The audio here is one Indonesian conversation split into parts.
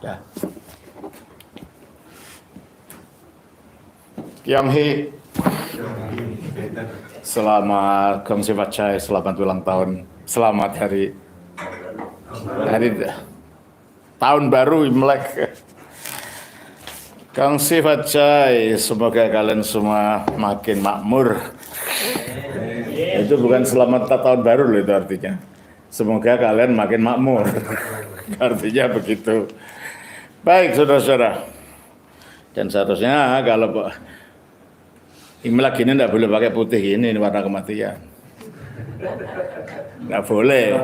Ya. Kiam Hee, selamat Gong Sivat Chai, selamat ulang tahun, selamat hari tahun baru Imlek. Gong Sivat Chai, semoga kalian semua makin makmur. Itu bukan selamat tahun baru loh, itu artinya. Semoga kalian makin makmur. Artinya begitu. Baik, saudara-saudara. Dan seharusnya kalau Imlek ini tidak boleh pakai putih ini warna kematian. Tidak boleh.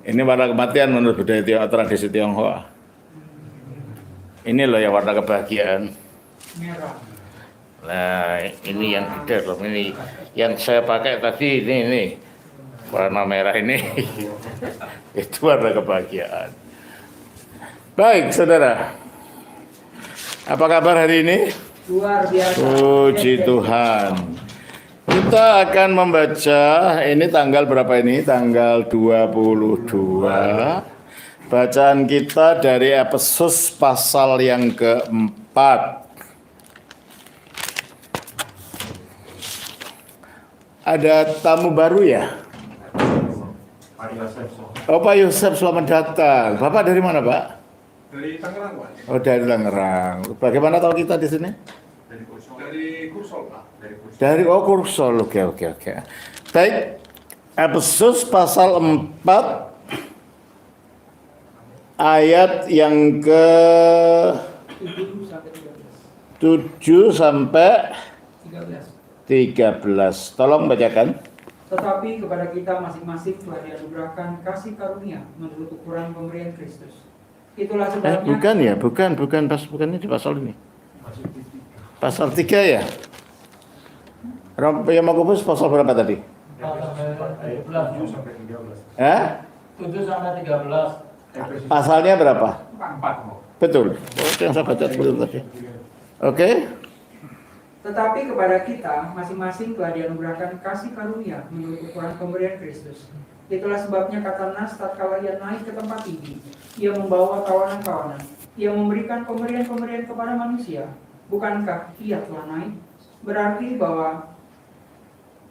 Ini warna kematian menurut budaya tradisi Tionghoa. Ini loh yang warna kebahagiaan. Nah, ini yang gede loh. Ini yang saya pakai tadi ini warna merah ini. Itu warna kebahagiaan. Baik, saudara. Apa kabar hari ini? Luar biasa. Puji Tuhan. Kita akan membaca, ini tanggal berapa ini? Tanggal 22. Bacaan kita dari Efesus pasal yang keempat. Ada tamu baru ya? Oh, Pak Yosef, selamat datang. Bapak dari mana, Pak? Dari Tangerang, Pak. Oh, dari Tangerang. Bagaimana tahu kita di sini? Dari Kursol, Pak. Dari Kursol. Oke. Baik. Efesus pasal 4 ayat yang ke 7 sampai 13. Tolong bacakan. Tetapi kepada kita masing-masing telah dianugerahkan kasih karunia menurut ukuran pemberian Kristus. Itulah sebabnya. Bukan ini di pasal ini. Pasal 3 ya. Yang mau kubus pasal berapa tadi? 7 sampai 13. Pasalnya berapa? 4. Betul. Yang saya baca betul tadi. Oke. Tetapi kepada kita masing-masing telah dianugerahkan kasih karunia menurut ukuran pemberian Kristus. Itulah sebabnya kata Nas tatkala ia naik ke tempat tinggi, ia membawa kawanan-kawanan, ia memberikan pemberian-pemberian kepada manusia. Bukankah ia telah naik? Berarti bahwa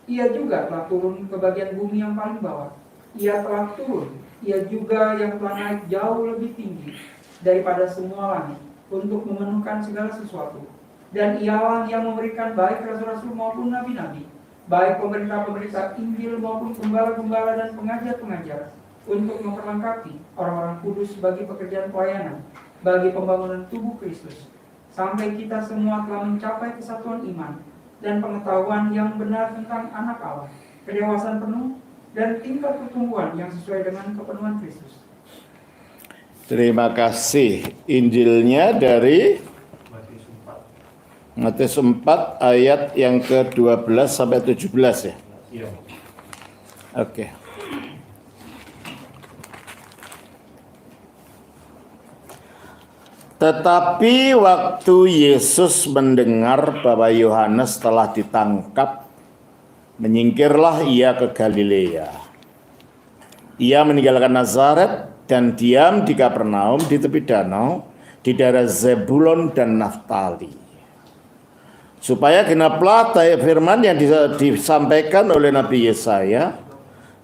ia juga telah turun ke bagian bumi yang paling bawah. Ia telah turun, ia juga yang telah naik jauh lebih tinggi daripada semua langit untuk memenuhkan segala sesuatu. Dan ialah yang memberikan baik rasul-rasul maupun nabi-nabi, baik pemerintah-pemerintah Injil maupun gembala-gembala dan pengajar-pengajar, untuk memperlengkapi orang-orang kudus bagi pekerjaan pelayanan, bagi pembangunan tubuh Kristus, sampai kita semua telah mencapai kesatuan iman dan pengetahuan yang benar tentang anak Allah, kedewasaan penuh dan tingkat pertumbuhan yang sesuai dengan kepenuhan Kristus. Terima kasih. Injilnya dari Matius 4 ayat yang ke-12 sampai 17 ya? Iya. Oke. Tetapi waktu Yesus mendengar bahwa Yohanes telah ditangkap, menyingkirlah ia ke Galilea. Ia meninggalkan Nazaret dan diam di Kapernaum di tepi danau, di daerah Zebulon dan Naftali. Supaya genaplah firman yang disampaikan oleh Nabi Yesaya,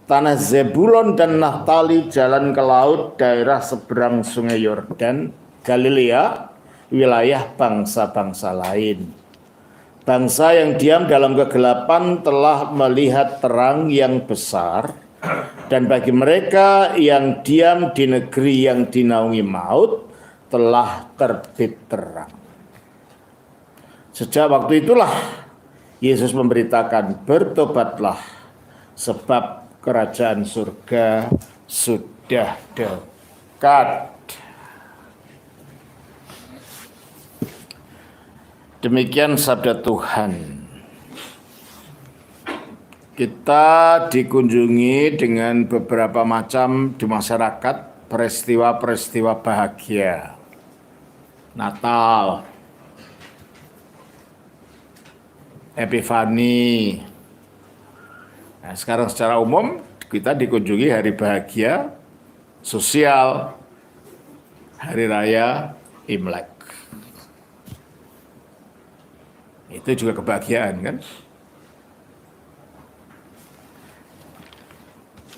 tanah Zebulon dan Naftali, jalan ke laut, daerah seberang sungai Yordan, Galilea, wilayah bangsa-bangsa lain. Bangsa yang diam dalam kegelapan telah melihat terang yang besar, dan bagi mereka yang diam di negeri yang dinaungi maut, telah terbit terang. Sejak waktu itulah Yesus memberitakan, bertobatlah sebab kerajaan surga sudah dekat. Demikian sabda Tuhan. Kita dikunjungi dengan beberapa macam di masyarakat peristiwa-peristiwa bahagia. Natal, Epifani. Nah, sekarang secara umum kita dikunjungi hari bahagia sosial. hari raya Imlek. Itu juga kebahagiaan kan?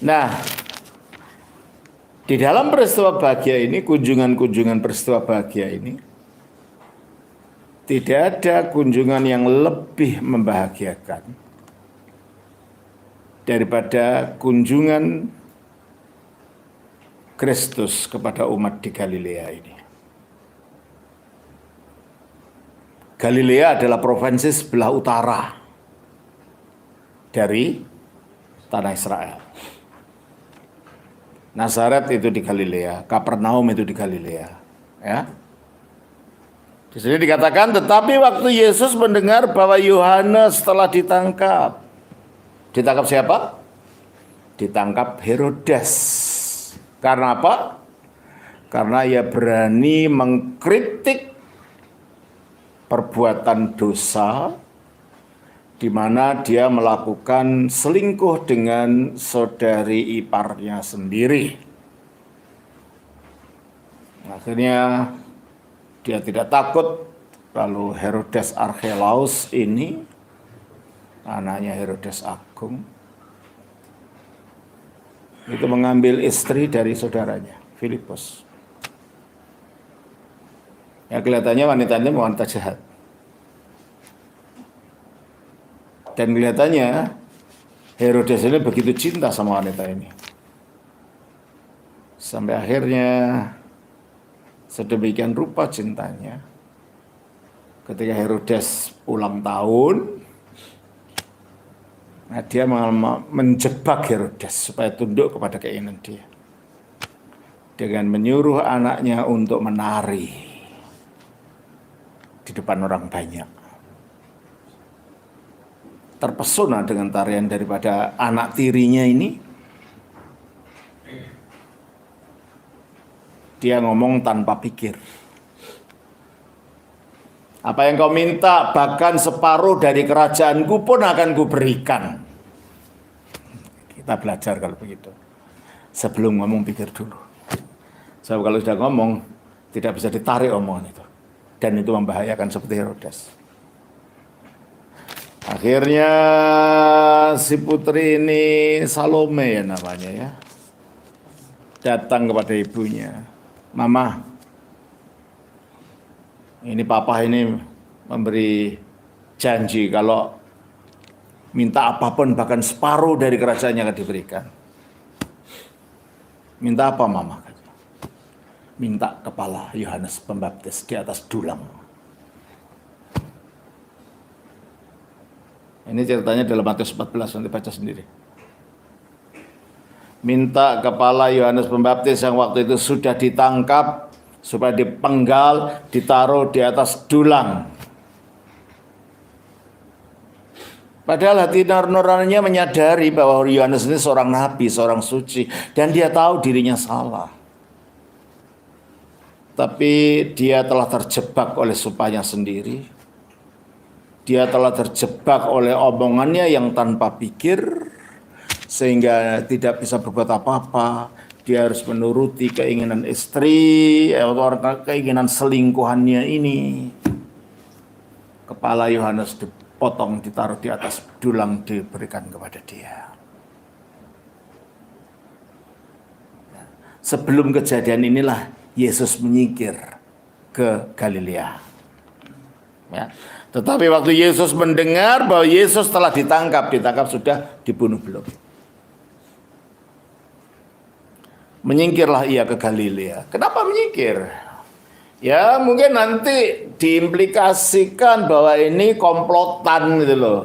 Nah, di dalam peristiwa bahagia ini, kunjungan-kunjungan peristiwa bahagia ini, tidak ada kunjungan yang lebih membahagiakan daripada kunjungan Kristus kepada umat di Galilea ini. Galilea adalah provinsi sebelah utara dari tanah Israel. Nazaret itu di Galilea, Kapernaum itu di Galilea, ya. Di sini dikatakan, tetapi waktu Yesus mendengar bahwa Yohanes telah ditangkap. Ditangkap siapa? Ditangkap Herodes. Karena apa? Karena ia berani mengkritik perbuatan dosa di mana dia melakukan selingkuh dengan saudari iparnya sendiri. Akhirnya dia tidak takut kalau Herodes Archelaus ini, anaknya Herodes Agung, itu mengambil istri dari saudaranya, Filipus. Ya kelihatannya wanitanya wanita jahat. Dan kelihatannya Herodes ini begitu cinta sama wanita ini. Sampai akhirnya sedemikian rupa cintanya. Ketika Herodes ulang tahun, nah dia menjebak Herodes supaya tunduk kepada keinginan dia. Dengan menyuruh anaknya untuk menari di depan orang banyak. Terpesona dengan tarian daripada anak tirinya ini. Dia ngomong tanpa pikir. Apa yang kau minta, bahkan separuh dari kerajaanku pun akan kuberikan. Kita belajar kalau begitu. Sebelum ngomong pikir dulu. Sebab kalau sudah ngomong, tidak bisa ditarik omongan itu. Dan itu membahayakan seperti Herodes. Akhirnya si putri ini Salome ya namanya ya. Datang kepada ibunya. Mama, ini papa ini memberi janji kalau minta apapun bahkan separuh dari kerajaannya akan diberikan. Minta apa mama? Minta kepala Yohanes Pembaptis di atas dulang. Ini ceritanya dalam Matius 14, nanti baca sendiri. Minta kepala Yohanes Pembaptis yang waktu itu sudah ditangkap, supaya dipenggal, ditaruh di atas dulang. Padahal hati nuraninya menyadari bahwa Yohanes ini seorang nabi, seorang suci, dan dia tahu dirinya salah. Tapi dia telah terjebak oleh sumpahnya sendiri. Dia telah terjebak oleh omongannya yang tanpa pikir, sehingga tidak bisa berbuat apa-apa. Dia harus menuruti keinginan istri, atau keinginan selingkuhannya ini. Kepala Yohanes dipotong, ditaruh di atas dulang, diberikan kepada dia. Sebelum kejadian inilah Yesus menyingkir ke Galilea. Ya. Tetapi waktu Yesus mendengar bahwa Yesus telah ditangkap sudah, dibunuh belum. Menyingkirlah ia ke Galilea. Kenapa menyingkir? Ya mungkin nanti diimplikasikan bahwa ini komplotan gitu loh.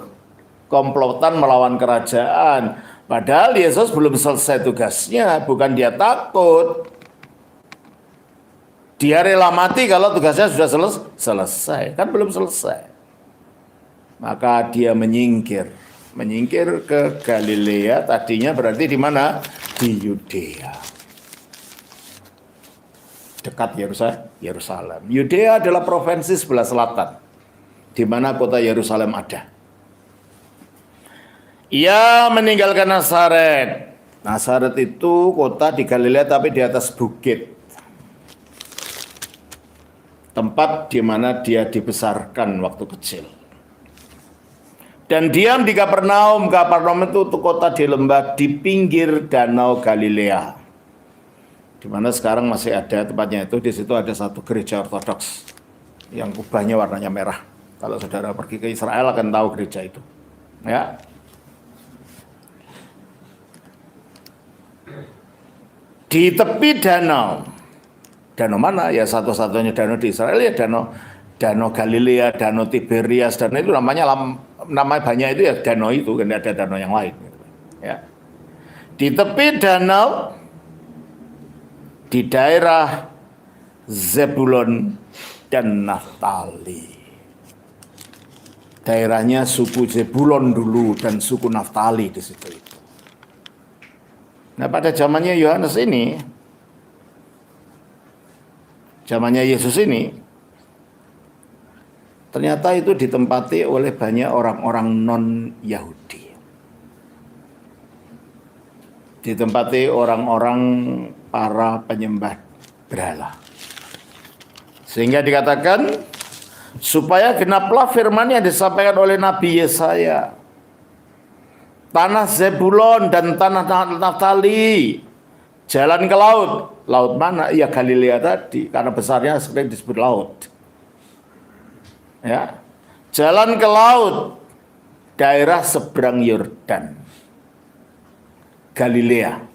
Komplotan melawan kerajaan. Padahal Yesus belum selesai tugasnya, bukan dia takut. Dia rela mati kalau tugasnya sudah selesai. Kan belum selesai. Maka dia menyingkir ke Galilea. Tadinya berarti di mana? Di Yudea. Dekat Yerusalem. Yudea adalah provinsi sebelah selatan, di mana kota Yerusalem ada. Ia meninggalkan Nazaret. Nazaret itu kota di Galilea tapi di atas bukit. tempat di mana dia dibesarkan waktu kecil. Dan diam di Kapernaum. Kapernaum itu kota di lembah di pinggir Danau Galilea, di mana sekarang masih ada tempatnya itu. Di situ ada satu gereja Ortodoks yang kubahnya warnanya merah. Kalau saudara pergi ke Israel akan tahu gereja itu. Ya. Di tepi danau. Danau mana? Ya satu-satunya danau di Israel ya Danau Galilea, Danau Tiberias, dan itu namanya banyak itu ya danau itu, kan ada danau yang lain. Ya. Di tepi danau, di daerah Zebulon dan Naftali. Daerahnya suku Zebulon dulu dan suku Naftali di situ itu. Nah, pada zamannya Yohanes ini, zamannya Yesus ini, ternyata itu ditempati oleh banyak orang-orang non-Yahudi. Ditempati orang-orang para penyembah berhala. Sehingga dikatakan, supaya genaplah firman yang disampaikan oleh Nabi Yesaya. Tanah Zebulon dan tanah Naftali, jalan ke laut. Laut mana? Ya Galilea tadi, karena besarnya sering disebut laut. Ya, jalan ke laut, daerah seberang Yordan, Galilea,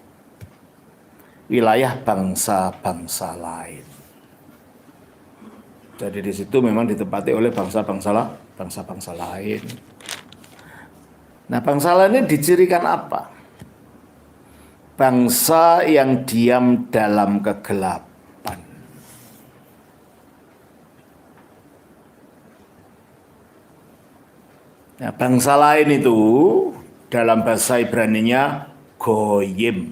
wilayah bangsa-bangsa lain. Jadi di situ memang ditempati oleh bangsa-bangsa lain. Nah, bangsa lain ini dicirikan apa? Bangsa yang diam dalam kegelapan. Nah, bangsa lain itu dalam bahasa Ibraninya goyim.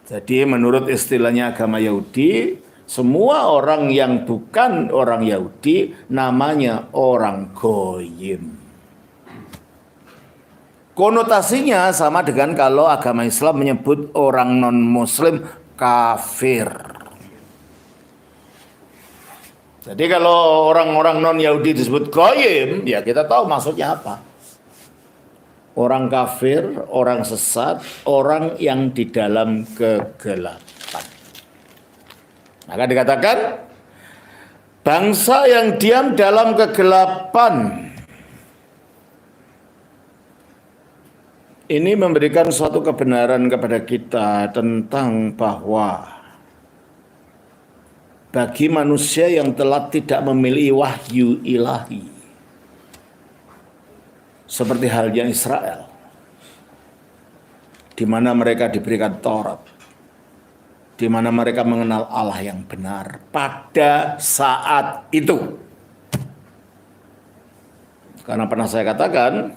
Jadi menurut istilahnya agama Yahudi, semua orang yang bukan orang Yahudi namanya orang goyim. Konotasinya sama dengan kalau agama Islam menyebut orang non-Muslim kafir. Jadi kalau orang-orang non-Yahudi disebut goyim, ya kita tahu maksudnya apa. Orang kafir, orang sesat, orang yang di dalam kegelapan. Maka dikatakan, bangsa yang diam dalam kegelapan. Ini memberikan suatu kebenaran kepada kita tentang bahwa bagi manusia yang telah tidak memiliki wahyu ilahi, seperti halnya Israel, di mana mereka diberikan Taurat, di mana mereka mengenal Allah yang benar pada saat itu. Karena pernah saya katakan,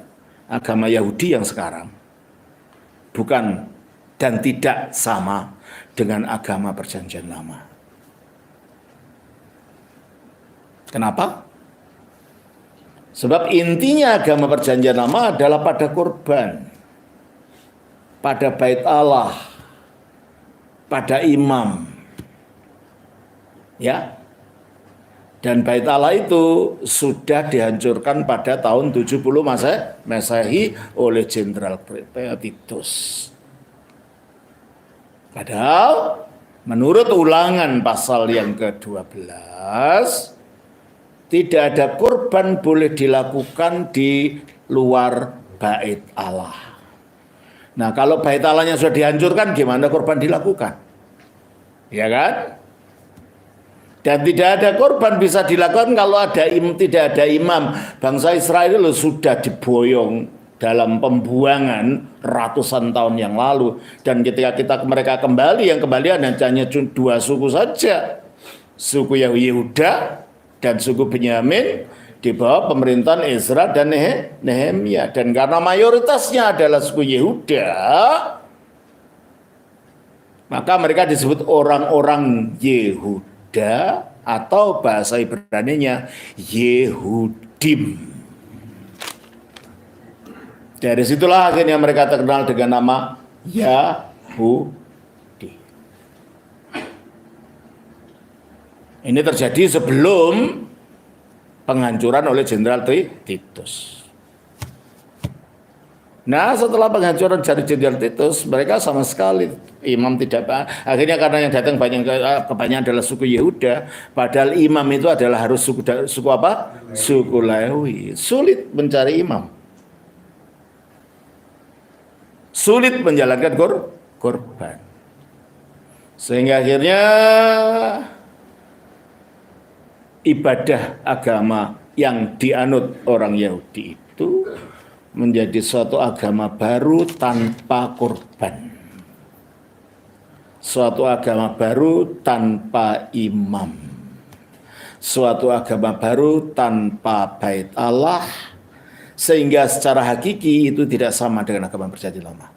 agama Yahudi yang sekarang bukan dan tidak sama dengan agama Perjanjian Lama. Kenapa? Sebab intinya agama Perjanjian Lama adalah pada kurban, pada bait Allah, pada imam. Ya. Dan bait Allah itu sudah dihancurkan pada tahun 70 Masehi oleh Jenderal Titus. Padahal menurut Ulangan pasal yang ke-12, tidak ada kurban boleh dilakukan di luar bait Allah. Nah, kalau bait Allahnya sudah dihancurkan, gimana kurban dilakukan? Ya kan? Dan tidak ada korban bisa dilakukan kalau tidak ada imam. Bangsa Israel sudah diboyong dalam pembuangan ratusan tahun yang lalu. Dan ketika mereka kembali, yang kembali hanya dua suku saja. Suku Yehuda dan suku Benyamin di bawah pemerintahan Ezra dan Nehemia. Dan karena mayoritasnya adalah suku Yehuda, maka mereka disebut orang-orang Yehuda. Atau bahasa Ibraninya Yehudim. Dari situlah akhirnya mereka terkenal dengan nama Yahudi. Ini terjadi sebelum penghancuran oleh Jenderal Titus. Nah, setelah penghancuran dari Jenderal Titus, mereka sama sekali imam tidak, akhirnya karena yang datang kebanyakan adalah suku Yehuda, padahal imam itu adalah harus suku apa? Suku Lewi. Sulit mencari imam. Sulit menjalankan korban. Sehingga akhirnya ibadah agama yang dianut orang Yahudi itu menjadi suatu agama baru tanpa korban. Suatu agama baru tanpa imam. Suatu agama baru tanpa bait Allah. Sehingga secara hakiki itu tidak sama dengan agama perjanjian lama.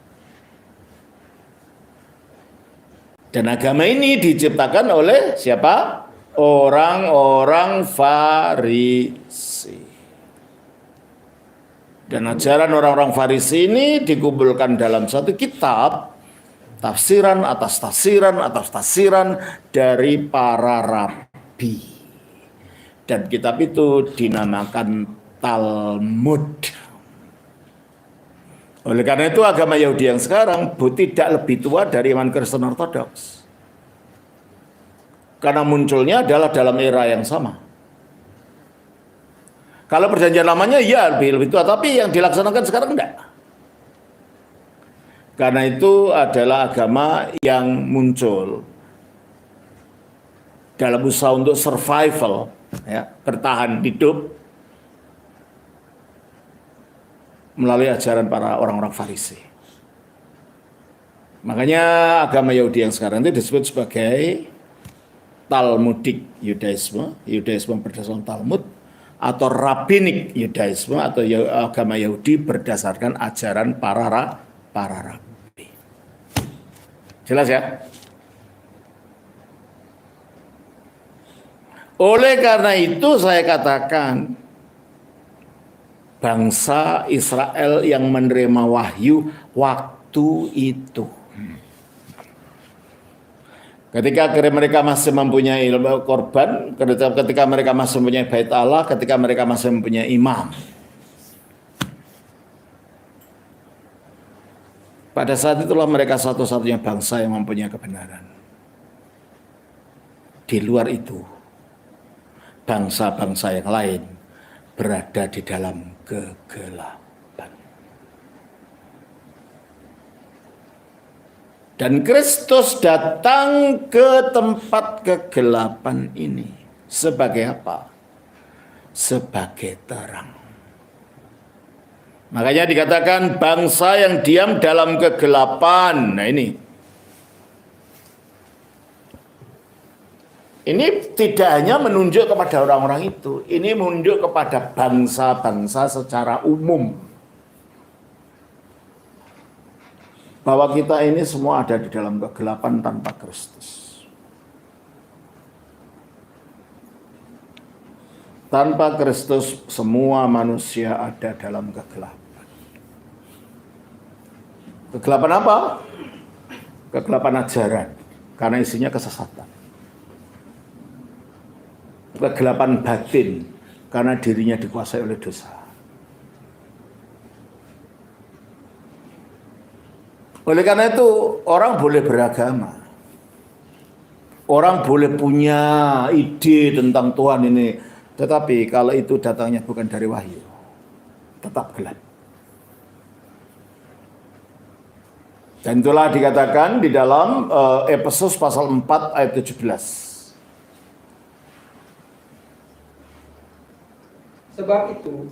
Dan agama ini diciptakan oleh siapa? Orang-orang Farisi. Dan ajaran orang-orang Farisi ini dikumpulkan dalam satu kitab, tafsiran atas tafsiran atas tafsiran dari para rabi. Dan kitab itu dinamakan Talmud. Oleh karena itu agama Yahudi yang sekarang tidak lebih tua dari iman Kristen Ortodoks. Karena munculnya adalah dalam era yang sama. Kalau perjanjian lamanya ya lebih tua, tapi yang dilaksanakan sekarang enggak. Karena itu adalah agama yang muncul dalam usaha untuk survival, ya, bertahan hidup melalui ajaran para orang-orang Farisi. Makanya agama Yahudi yang sekarang itu disebut sebagai Talmudik Yudaisme, Yudaisme berdasarkan Talmud, atau Rabbinik Yudaisme atau agama Yahudi berdasarkan ajaran para rabi. Jelas ya? Oleh karena itu saya katakan bangsa Israel yang menerima wahyu waktu itu. Ketika mereka masih mempunyai korban, ketika mereka masih mempunyai bait Allah, ketika mereka masih mempunyai imam. Pada saat itulah mereka satu-satunya bangsa yang mempunyai kebenaran. Di luar itu, bangsa-bangsa yang lain berada di dalam kegelapan. Dan Kristus datang ke tempat kegelapan ini. Sebagai apa? Sebagai terang. Makanya dikatakan bangsa yang diam dalam kegelapan. Nah ini. Ini tidak hanya menunjuk kepada orang-orang itu. Ini menunjuk kepada bangsa-bangsa secara umum. Bahwa kita ini semua ada di dalam kegelapan tanpa Kristus. Tanpa Kristus semua manusia ada dalam kegelapan. Kegelapan apa? Kegelapan ajaran, karena isinya kesesatan. Kegelapan batin, karena dirinya dikuasai oleh dosa. Oleh karena itu orang boleh beragama. Orang boleh punya ide tentang Tuhan ini. Tetapi kalau itu datangnya bukan dari wahyu, tetap gelap. Dan itulah dikatakan di dalam Efesus pasal 4 ayat 17. Sebab itu,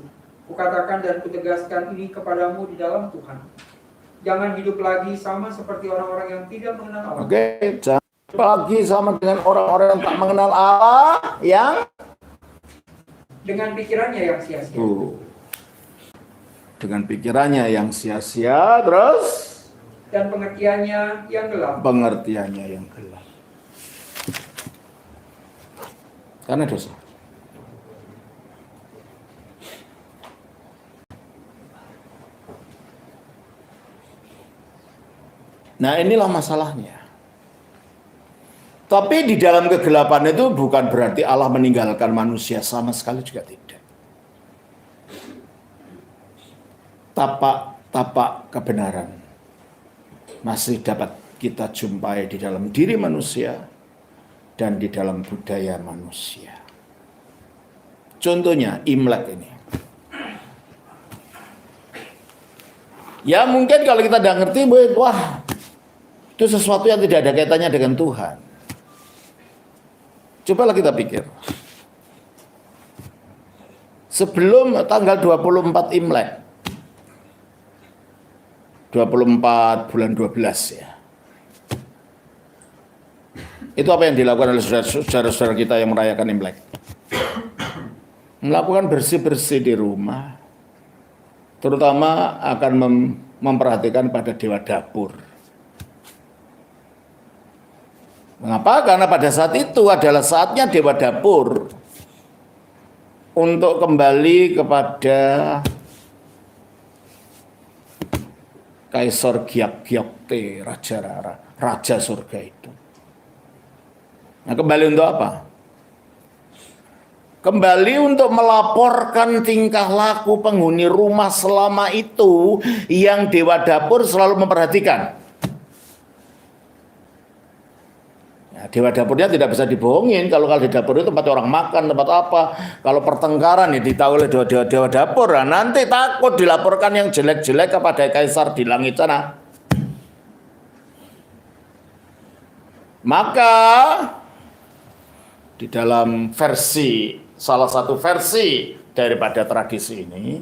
kukatakan dan kutegaskan ini kepadamu di dalam Tuhan. Jangan hidup lagi sama seperti orang-orang yang tidak mengenal Allah. Oke, jangan hidup lagi sama dengan orang-orang yang tak mengenal Allah, yang dengan pikirannya yang sia-sia. Dengan pikirannya yang sia-sia, terus dan pengertiannya yang gelap. Pengertiannya yang gelap. Karena dosa. Nah inilah masalahnya. Tapi di dalam kegelapan itu bukan berarti Allah meninggalkan manusia, sama sekali juga tidak. Tapak kebenaran masih dapat kita jumpai di dalam diri manusia dan di dalam budaya manusia. Contohnya Imlek ini. Ya mungkin kalau kita tidak ngerti, wah itu sesuatu yang tidak ada kaitannya dengan Tuhan. Cobalah kita pikir. Sebelum tanggal 24 Imlek, 24 bulan 12 ya. Itu apa yang dilakukan oleh saudara-saudara kita yang merayakan Imlek? Melakukan bersih-bersih di rumah, terutama akan memperhatikan pada dewa dapur. Mengapa? Karena pada saat itu adalah saatnya dewa dapur untuk kembali kepada Kaisar Gyakgyokte, raja surga itu. Nah, kembali untuk apa? Kembali untuk melaporkan tingkah laku penghuni rumah selama itu yang dewa dapur selalu memperhatikan. Nah, dewa dapurnya tidak bisa dibohongin. Kalau di dapur itu tempat orang makan, tempat apa. Kalau pertengkaran ya ditahu oleh dewa dapur. Nah, nanti takut dilaporkan yang jelek-jelek kepada kaisar di langit sana. Maka di dalam salah satu versi daripada tradisi ini,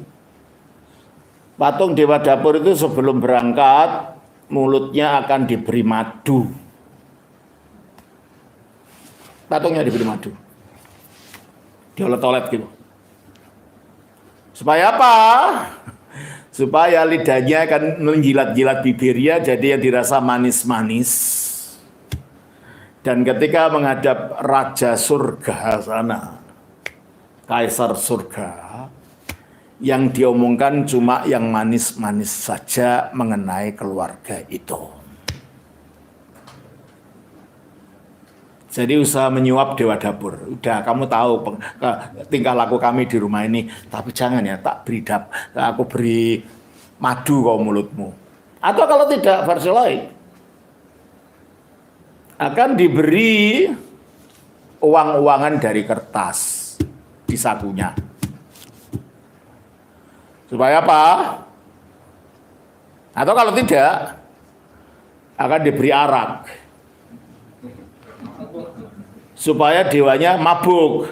patung dewa dapur itu sebelum berangkat mulutnya akan diberi madu. Patungnya diberi madu, diolet-olet gitu. Supaya apa? Supaya lidahnya akan menjilat-jilat bibirnya, jadi yang dirasa manis-manis. Dan ketika menghadap raja surga sana, kaisar surga, yang diomongkan cuma yang manis-manis saja mengenai keluarga itu. Jadi usaha menyuap dewa dapur. Udah kamu tahu tingkah laku kami di rumah ini, tapi jangan ya aku beri madu kau mulutmu. Atau kalau tidak, versi lain akan diberi uang-uangan dari kertas di sakunya. Supaya apa? Atau kalau tidak, akan diberi arak. Supaya dewanya mabuk.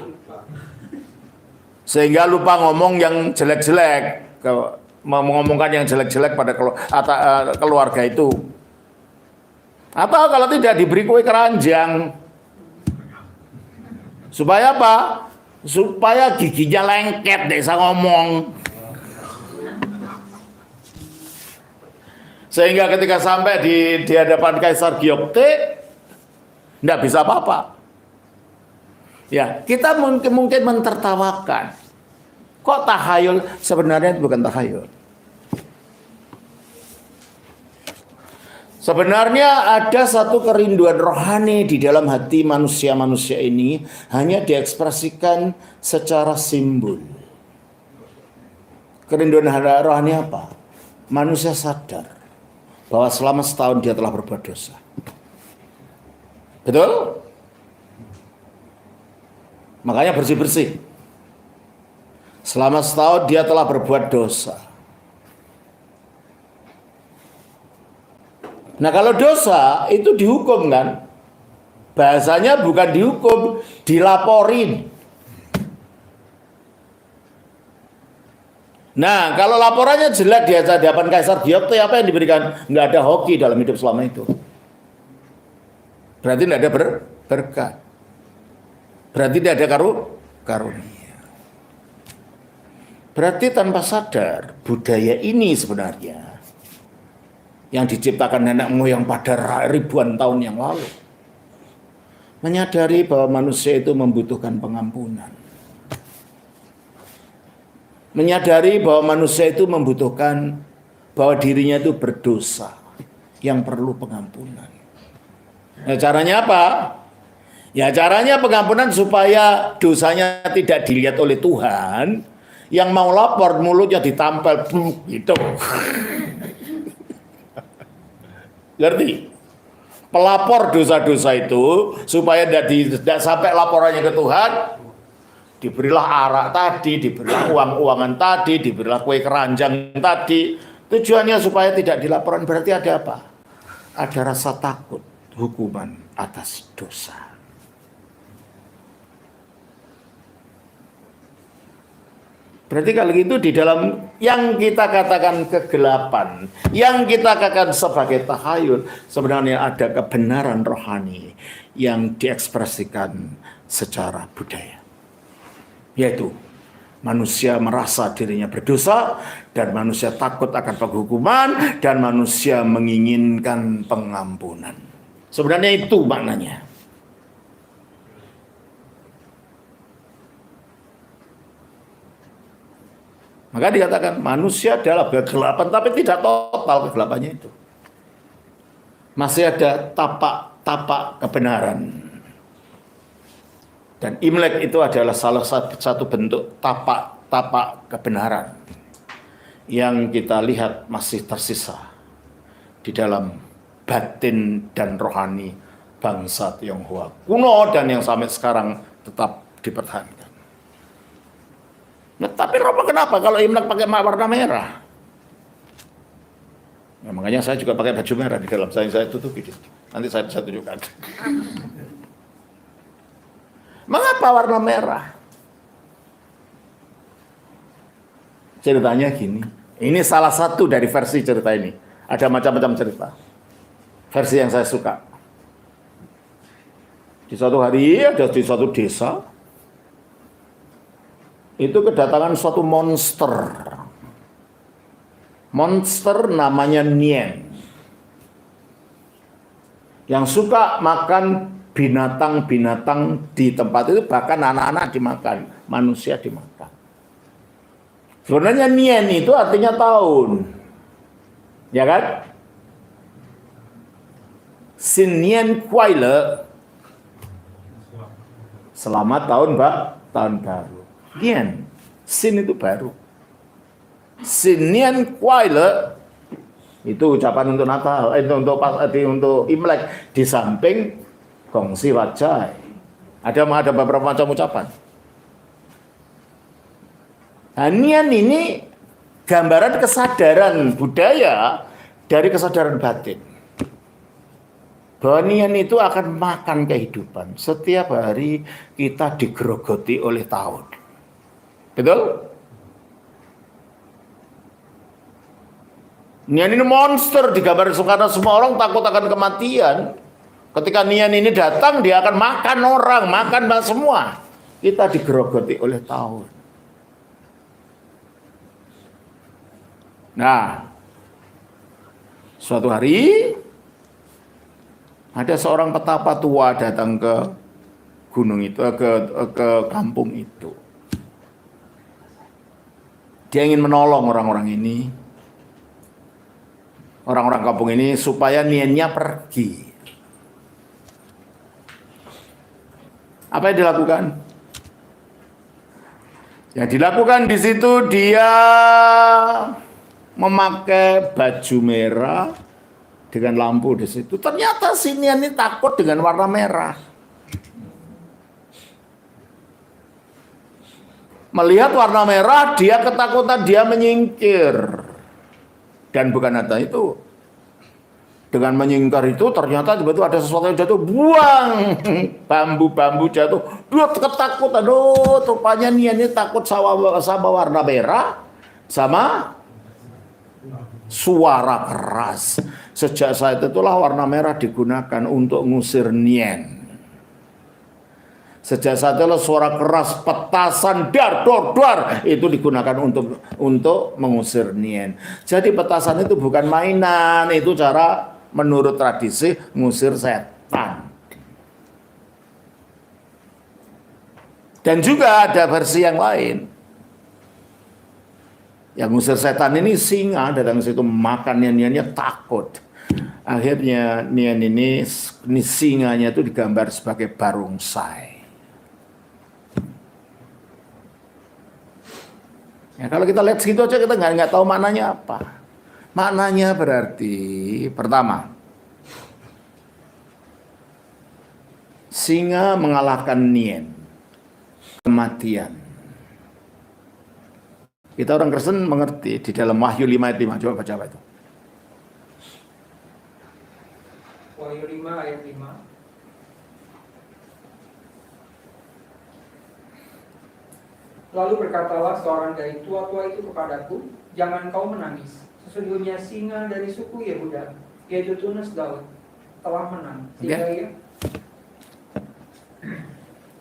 Sehingga lupa ngomong yang jelek-jelek. Mengomongkan yang jelek-jelek pada keluarga itu. Atau kalau tidak diberi kue keranjang. Supaya apa? Supaya giginya lengket, bisa ngomong. Sehingga ketika sampai di hadapan Kaisar Gyokte, tidak bisa apa-apa. Ya, kita mungkin mentertawakan. Kok tahayul? Sebenarnya itu bukan tahayul. Sebenarnya ada satu kerinduan rohani di dalam hati manusia-manusia ini, hanya diekspresikan secara simbol. Kerinduan rohani apa? Manusia sadar bahwa selama setahun dia telah berbuat dosa. Betul? Makanya bersih-bersih. Selama setahun dia telah berbuat dosa. Nah kalau dosa itu dihukum kan? Bahasanya bukan dihukum, dilaporin. Nah kalau laporannya jelek di hadapan Kaisar Gyokte, apa yang diberikan? Nggak ada hoki dalam hidup selama itu. Berarti tidak ada berkat. Berarti tidak ada karunia. Berarti tanpa sadar budaya ini sebenarnya yang diciptakan nenek moyang pada ribuan tahun yang lalu, menyadari bahwa manusia itu membutuhkan pengampunan. Menyadari bahwa manusia itu membutuhkan, bahwa dirinya itu berdosa yang perlu pengampunan. Nah, caranya apa? Ya caranya pengampunan supaya dosanya tidak dilihat oleh Tuhan. Yang mau lapor mulutnya ditampel gitu. Ngerti? Pelapor dosa-dosa itu supaya tidak sampai laporannya ke Tuhan, diberilah arak tadi, diberilah uang-uangan tadi, diberilah kue keranjang tadi. Tujuannya supaya tidak dilaporan. Berarti ada apa? Ada rasa takut hukuman atas dosa. Berarti kalau gitu di dalam yang kita katakan kegelapan, yang kita katakan sebagai tahayul, sebenarnya ada kebenaran rohani yang diekspresikan secara budaya. Yaitu manusia merasa dirinya berdosa, dan manusia takut akan penghukuman, dan manusia menginginkan pengampunan. Sebenarnya itu maknanya. Maka dikatakan manusia adalah kegelapan, tapi tidak total kegelapannya itu. Masih ada tapak-tapak kebenaran. Dan Imlek itu adalah salah satu bentuk tapak-tapak kebenaran yang kita lihat masih tersisa di dalam batin dan rohani bangsa Tionghoa kuno dan yang sampai sekarang tetap dipertahankan. Nah, tapi kenapa kalau Imlek pakai warna merah? Nah, makanya saya juga pakai baju merah di dalam saya tutupi. Nanti saya tunjukkan. Mengapa warna merah? Ceritanya gini. Ini salah satu dari versi cerita ini. Ada macam-macam cerita. Versi yang saya suka. Di suatu hari ada di suatu desa. Itu kedatangan suatu monster. Monster namanya Nien. Yang suka makan binatang-binatang di tempat itu, bahkan anak-anak dimakan, manusia dimakan. Sebenarnya Nien itu artinya tahun. Ya kan? Sin Nien Kuaile. Selamat tahun baru. Nien, sin itu baru. Sinian Kuaile itu ucapan untuk Natal, untuk Imlek. Di samping Gongsi Wajai ada beberapa macam ucapan. Nah, Nian ini gambaran kesadaran budaya dari kesadaran batin. Bahwa Nian itu akan makan kehidupan. Setiap hari kita digerogoti oleh tahun. Betul? Nian ini monster digambarkan karena semua orang takut akan kematian. Ketika Nian ini datang, dia akan makan orang, makan semua. Kita digerogoti oleh tahun. Nah, suatu hari ada seorang petapa tua datang ke gunung itu, ke kampung itu. Dia ingin menolong orang-orang ini, orang-orang kampung ini supaya Niennya pergi. Apa yang dilakukan? Yang dilakukan di situ dia memakai baju merah dengan lampu di situ. Ternyata si Nian ini takut dengan warna merah. Melihat warna merah, dia ketakutan, dia menyingkir. Dan bukan hanya itu. Dengan menyingkir itu ternyata tiba-tiba ada sesuatu yang jatuh, buang bambu-bambu jatuh. Dia ketakutan, rupanya Nian ini takut sama warna merah, sama suara keras. Sejak saat itulah warna merah digunakan untuk ngusir Nian. Sejak saat itulah suara keras, petasan, dar, dor, dar, itu digunakan untuk mengusir Nian. Jadi petasan itu bukan mainan, itu cara menurut tradisi ngusir setan. Dan juga ada versi yang lain. Yang ngusir setan ini singa datang ke situ makan Nian-Niannya takut. Akhirnya Nian ini singanya itu digambar sebagai barongsai. Ya, kalau kita lihat segitu aja kita nggak tahu maknanya apa. Maknanya berarti pertama, singa mengalahkan Nian, kematian. Kita orang Kristen mengerti di dalam Wahyu 5 ayat 5. Coba baca apa itu? Wahyu 5 ayat 5. Lalu berkatalah seorang dari tua-tua itu kepadaku, jangan kau menangis. Sesungguhnya singa dari suku Yehuda, yaitu tunas Daud, telah menang. Sehingga ia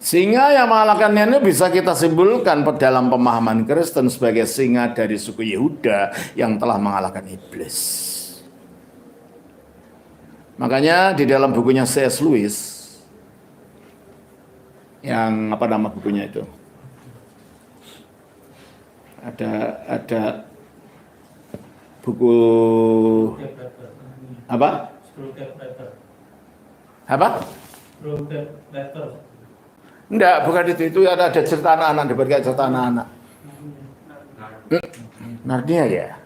Singa yang mengalahkan Nian itu bisa kita simpulkan dalam pemahaman Kristen sebagai singa dari suku Yehuda yang telah mengalahkan iblis. Makanya di dalam bukunya C.S. Lewis, yang apa nama bukunya itu? Ada buku apa? Apa? Enggak, bukan itu. Itu ada cerita anak-anak, dibaca cerita anak-anak. Narnia ya.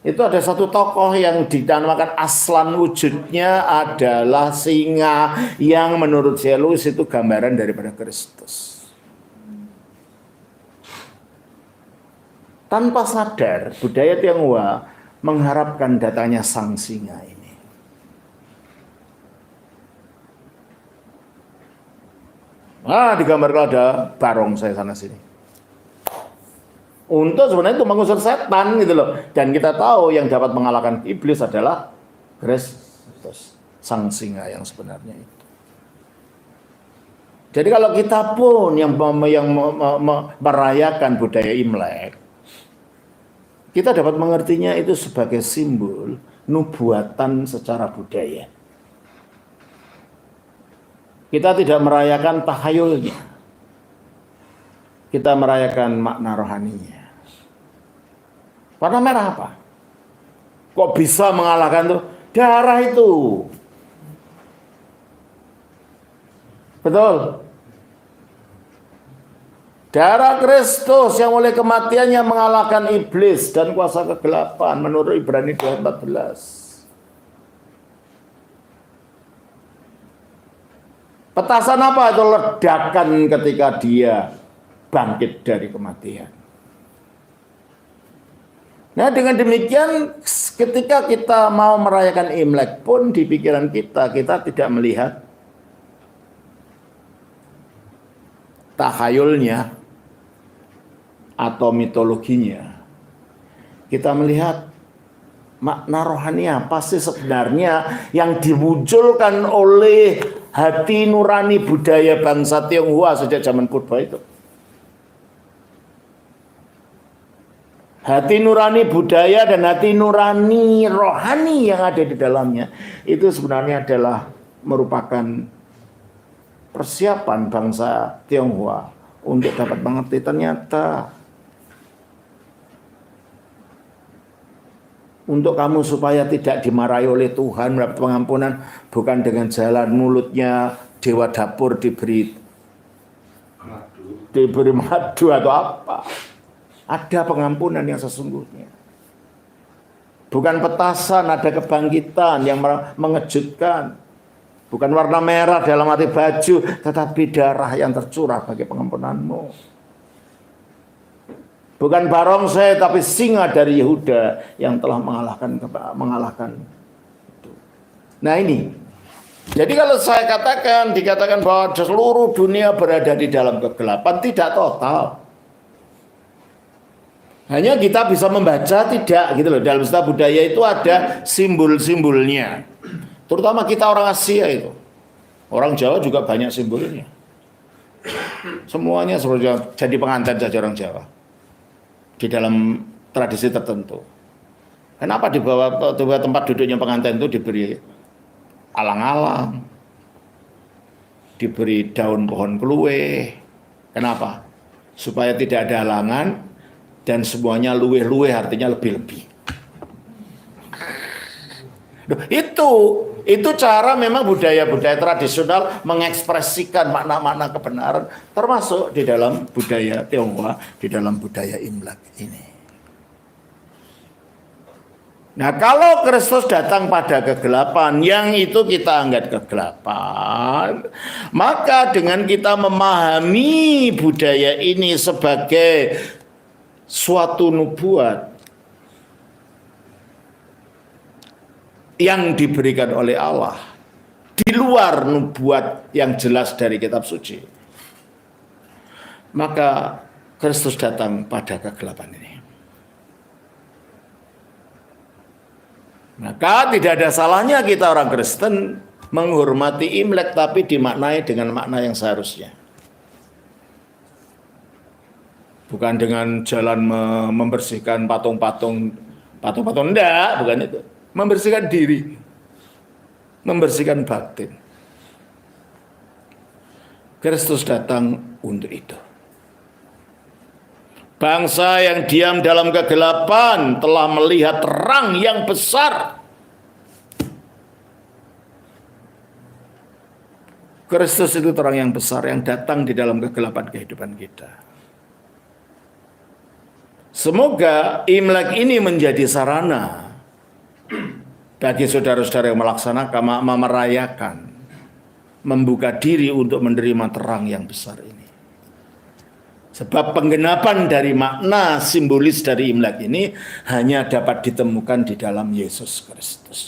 Itu ada satu tokoh yang dinamakan aslan wujudnya adalah singa yang menurut C.S. Lewis itu gambaran daripada Kristus. Tanpa sadar, budaya Tionghoa mengharapkan datangnya sang singa ini. Digambarkan ada barongsai sana sini. Untuk sebenarnya itu mengusir setan gitu loh. Dan kita tahu yang dapat mengalahkan iblis adalah Kristus, sang singa yang sebenarnya itu. Jadi kalau kita pun yang merayakan budaya Imlek, kita dapat mengertinya itu sebagai simbol nubuatan secara budaya. Kita tidak merayakan tahayulnya. Kita merayakan makna rohaninya. Warna merah apa? Kok bisa mengalahkan tuh? Darah itu. Betul. Darah Kristus yang oleh kematiannya mengalahkan iblis dan kuasa kegelapan menurut Ibrani 2:14. Petasan apa itu? Ledakan ketika dia bangkit dari kematian. Nah, dengan demikian ketika kita mau merayakan Imlek pun di pikiran kita tidak melihat tahayulnya atau mitologinya. Kita melihat makna rohani apa sih sebenarnya yang dimunculkan oleh hati nurani budaya bangsa Tionghoa sejak zaman purba itu. Hati nurani budaya dan hati nurani rohani yang ada di dalamnya itu sebenarnya adalah merupakan persiapan bangsa Tionghoa untuk dapat mengerti ternyata untuk kamu supaya tidak dimarahi oleh Tuhan mendapat pengampunan bukan dengan jalan mulutnya dewa dapur diberi madu atau apa. Ada pengampunan yang sesungguhnya. Bukan petasan, ada kebangkitan yang mengejutkan. Bukan warna merah dalam hati baju, tetapi darah yang tercurah bagi pengampunanmu. Bukan barongsai, tapi singa dari Yehuda yang telah mengalahkan itu. Nah ini. Jadi kalau saya dikatakan bahwa seluruh dunia berada di dalam kegelapan, tidak total. Hanya kita bisa membaca tidak gitu loh. Dalam sejarah budaya itu ada simbol-simbolnya. Terutama kita orang Asia itu. Orang Jawa juga banyak simbolnya. Semuanya seperti jadi pengantin saja orang Jawa. Di dalam tradisi tertentu. Kenapa di bawah tempat duduknya pengantin itu diberi alang-alang, diberi daun pohon keluih. Kenapa? Supaya tidak ada halangan dan semuanya luweh-luweh artinya lebih-lebih. Itu Itu cara memang budaya-budaya tradisional mengekspresikan makna-makna kebenaran, termasuk di dalam budaya Tionghoa, di dalam budaya Imlek ini. Nah, kalau Kristus datang pada kegelapan, yang itu kita anggap kegelapan, maka dengan kita memahami budaya ini sebagai suatu nubuat yang diberikan oleh Allah, di luar nubuat yang jelas dari kitab suci, maka Kristus datang pada kegelapan ini. Maka tidak ada salahnya kita orang Kristen menghormati Imlek, tapi dimaknai dengan makna yang seharusnya. Bukan dengan jalan membersihkan patung-patung, enggak, bukan itu. Membersihkan diri, membersihkan batin. Kristus datang untuk itu. Bangsa yang diam dalam kegelapan telah melihat terang yang besar. Kristus itu terang yang besar yang datang di dalam kegelapan kehidupan kita. Semoga Imlek ini menjadi sarana bagi saudara-saudara yang melaksanakan, merayakan, membuka diri untuk menerima terang yang besar ini. Sebab penggenapan dari makna simbolis dari Imlek ini hanya dapat ditemukan di dalam Yesus Kristus.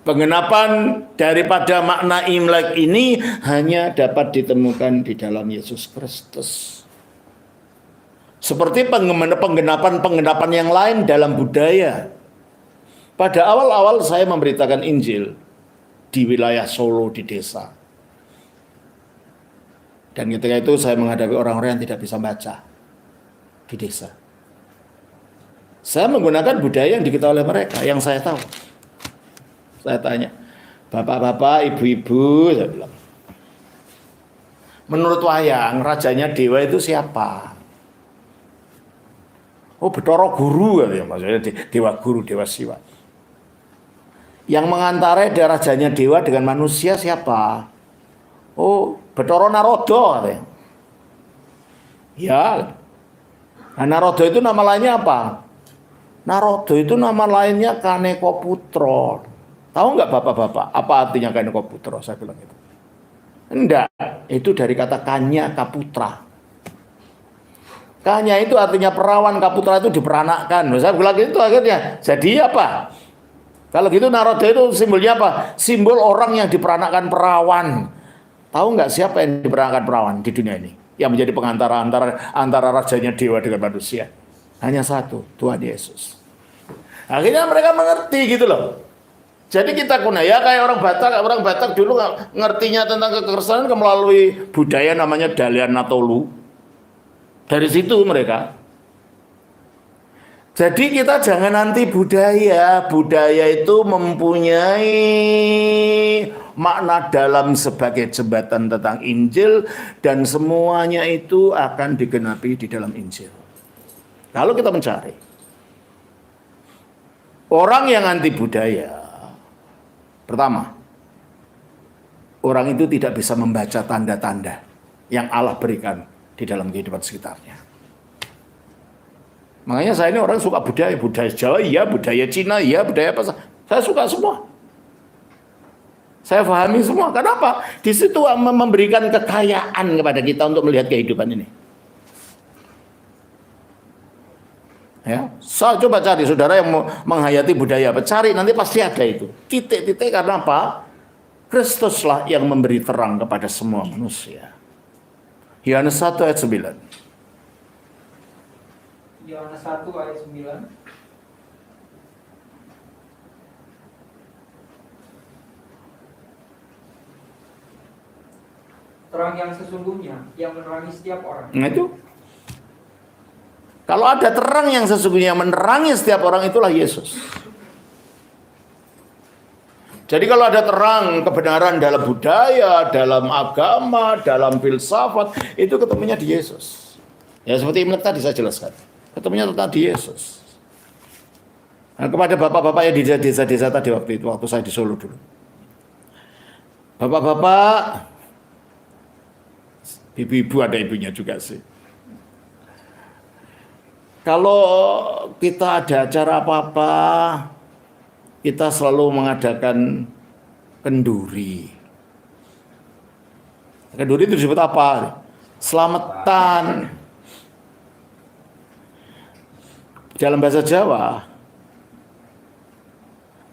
Penggenapan daripada makna Imlek ini hanya dapat ditemukan di dalam Yesus Kristus. Seperti penggenapan yang lain dalam budaya. Pada awal-awal saya memberitakan Injil di wilayah Solo, di desa. Dan ketika itu saya menghadapi orang-orang yang tidak bisa baca di desa. Saya menggunakan budaya yang diketahui oleh mereka, yang saya tahu. Saya tanya, bapak-bapak, ibu-ibu, saya bilang, menurut wayang, rajanya dewa itu siapa? Oh, Bathara Guru, maksudnya dewa guru, dewa Siwa. Yang mengantarai rajanya dewa dengan manusia siapa? Oh, Bathara Naroda. Ya. Nah, Naroda itu nama lainnya apa? Naroda itu nama lainnya Kaneka Putra. Tahu nggak bapak-bapak apa artinya Kaneka Putra? Saya bilang itu. Enggak, itu dari kata Kanya Kaputra. Kanya itu artinya perawan, Kaputra itu diperanakkan. Saya bilang itu akhirnya jadi apa? Kalau gitu Naroda itu simbolnya apa? Simbol orang yang diperanakkan perawan. Tahu nggak siapa yang diperanakkan perawan di dunia ini? Yang menjadi pengantara antara rajanya dewa dengan manusia. Hanya satu, Tuhan Yesus. Akhirnya mereka mengerti gitu loh. Jadi kita ya kayak orang Batak dulu ngertinya tentang kekerasan melalui budaya namanya Dalian Natolu. Dari situ mereka. Jadi kita jangan anti budaya. Budaya itu mempunyai makna dalam sebagai jembatan tentang Injil, dan semuanya itu akan digenapi di dalam Injil. Kalau kita mencari orang yang anti budaya, pertama, orang itu tidak bisa membaca tanda-tanda yang Allah berikan di dalam kehidupan sekitarnya. Makanya saya ini orang suka budaya Jawa, iya, budaya Cina, iya, budaya apa, saya suka semua. Saya pahami semua. Kenapa? Di situ memberikan kekayaan kepada kita untuk melihat kehidupan ini. Ya, saya coba cari saudara yang menghayati budaya apa, cari nanti pasti ada itu. Titik-titik karena apa? Kristuslah yang memberi terang kepada semua manusia. Yohanes 1 ayat 9. Yohanes 1 ayat 9. Terang yang sesungguhnya yang menerangi setiap orang. Nah itu. Kalau ada terang yang sesungguhnya menerangi setiap orang, itulah Yesus. Jadi kalau ada terang kebenaran dalam budaya, dalam agama, dalam filsafat, itu ketemunya di Yesus. Ya seperti Imlek tadi saya jelaskan. Ketemunya tentang di Yesus. Nah, kepada bapak-bapak yang di desa-desa tadi waktu saya di Solo dulu. Bapak-bapak, ibu-ibu ada ibunya juga sih. Kalau kita ada acara apa-apa, kita selalu mengadakan kenduri. Kenduri itu disebut apa? Selamatan. Dalam bahasa Jawa,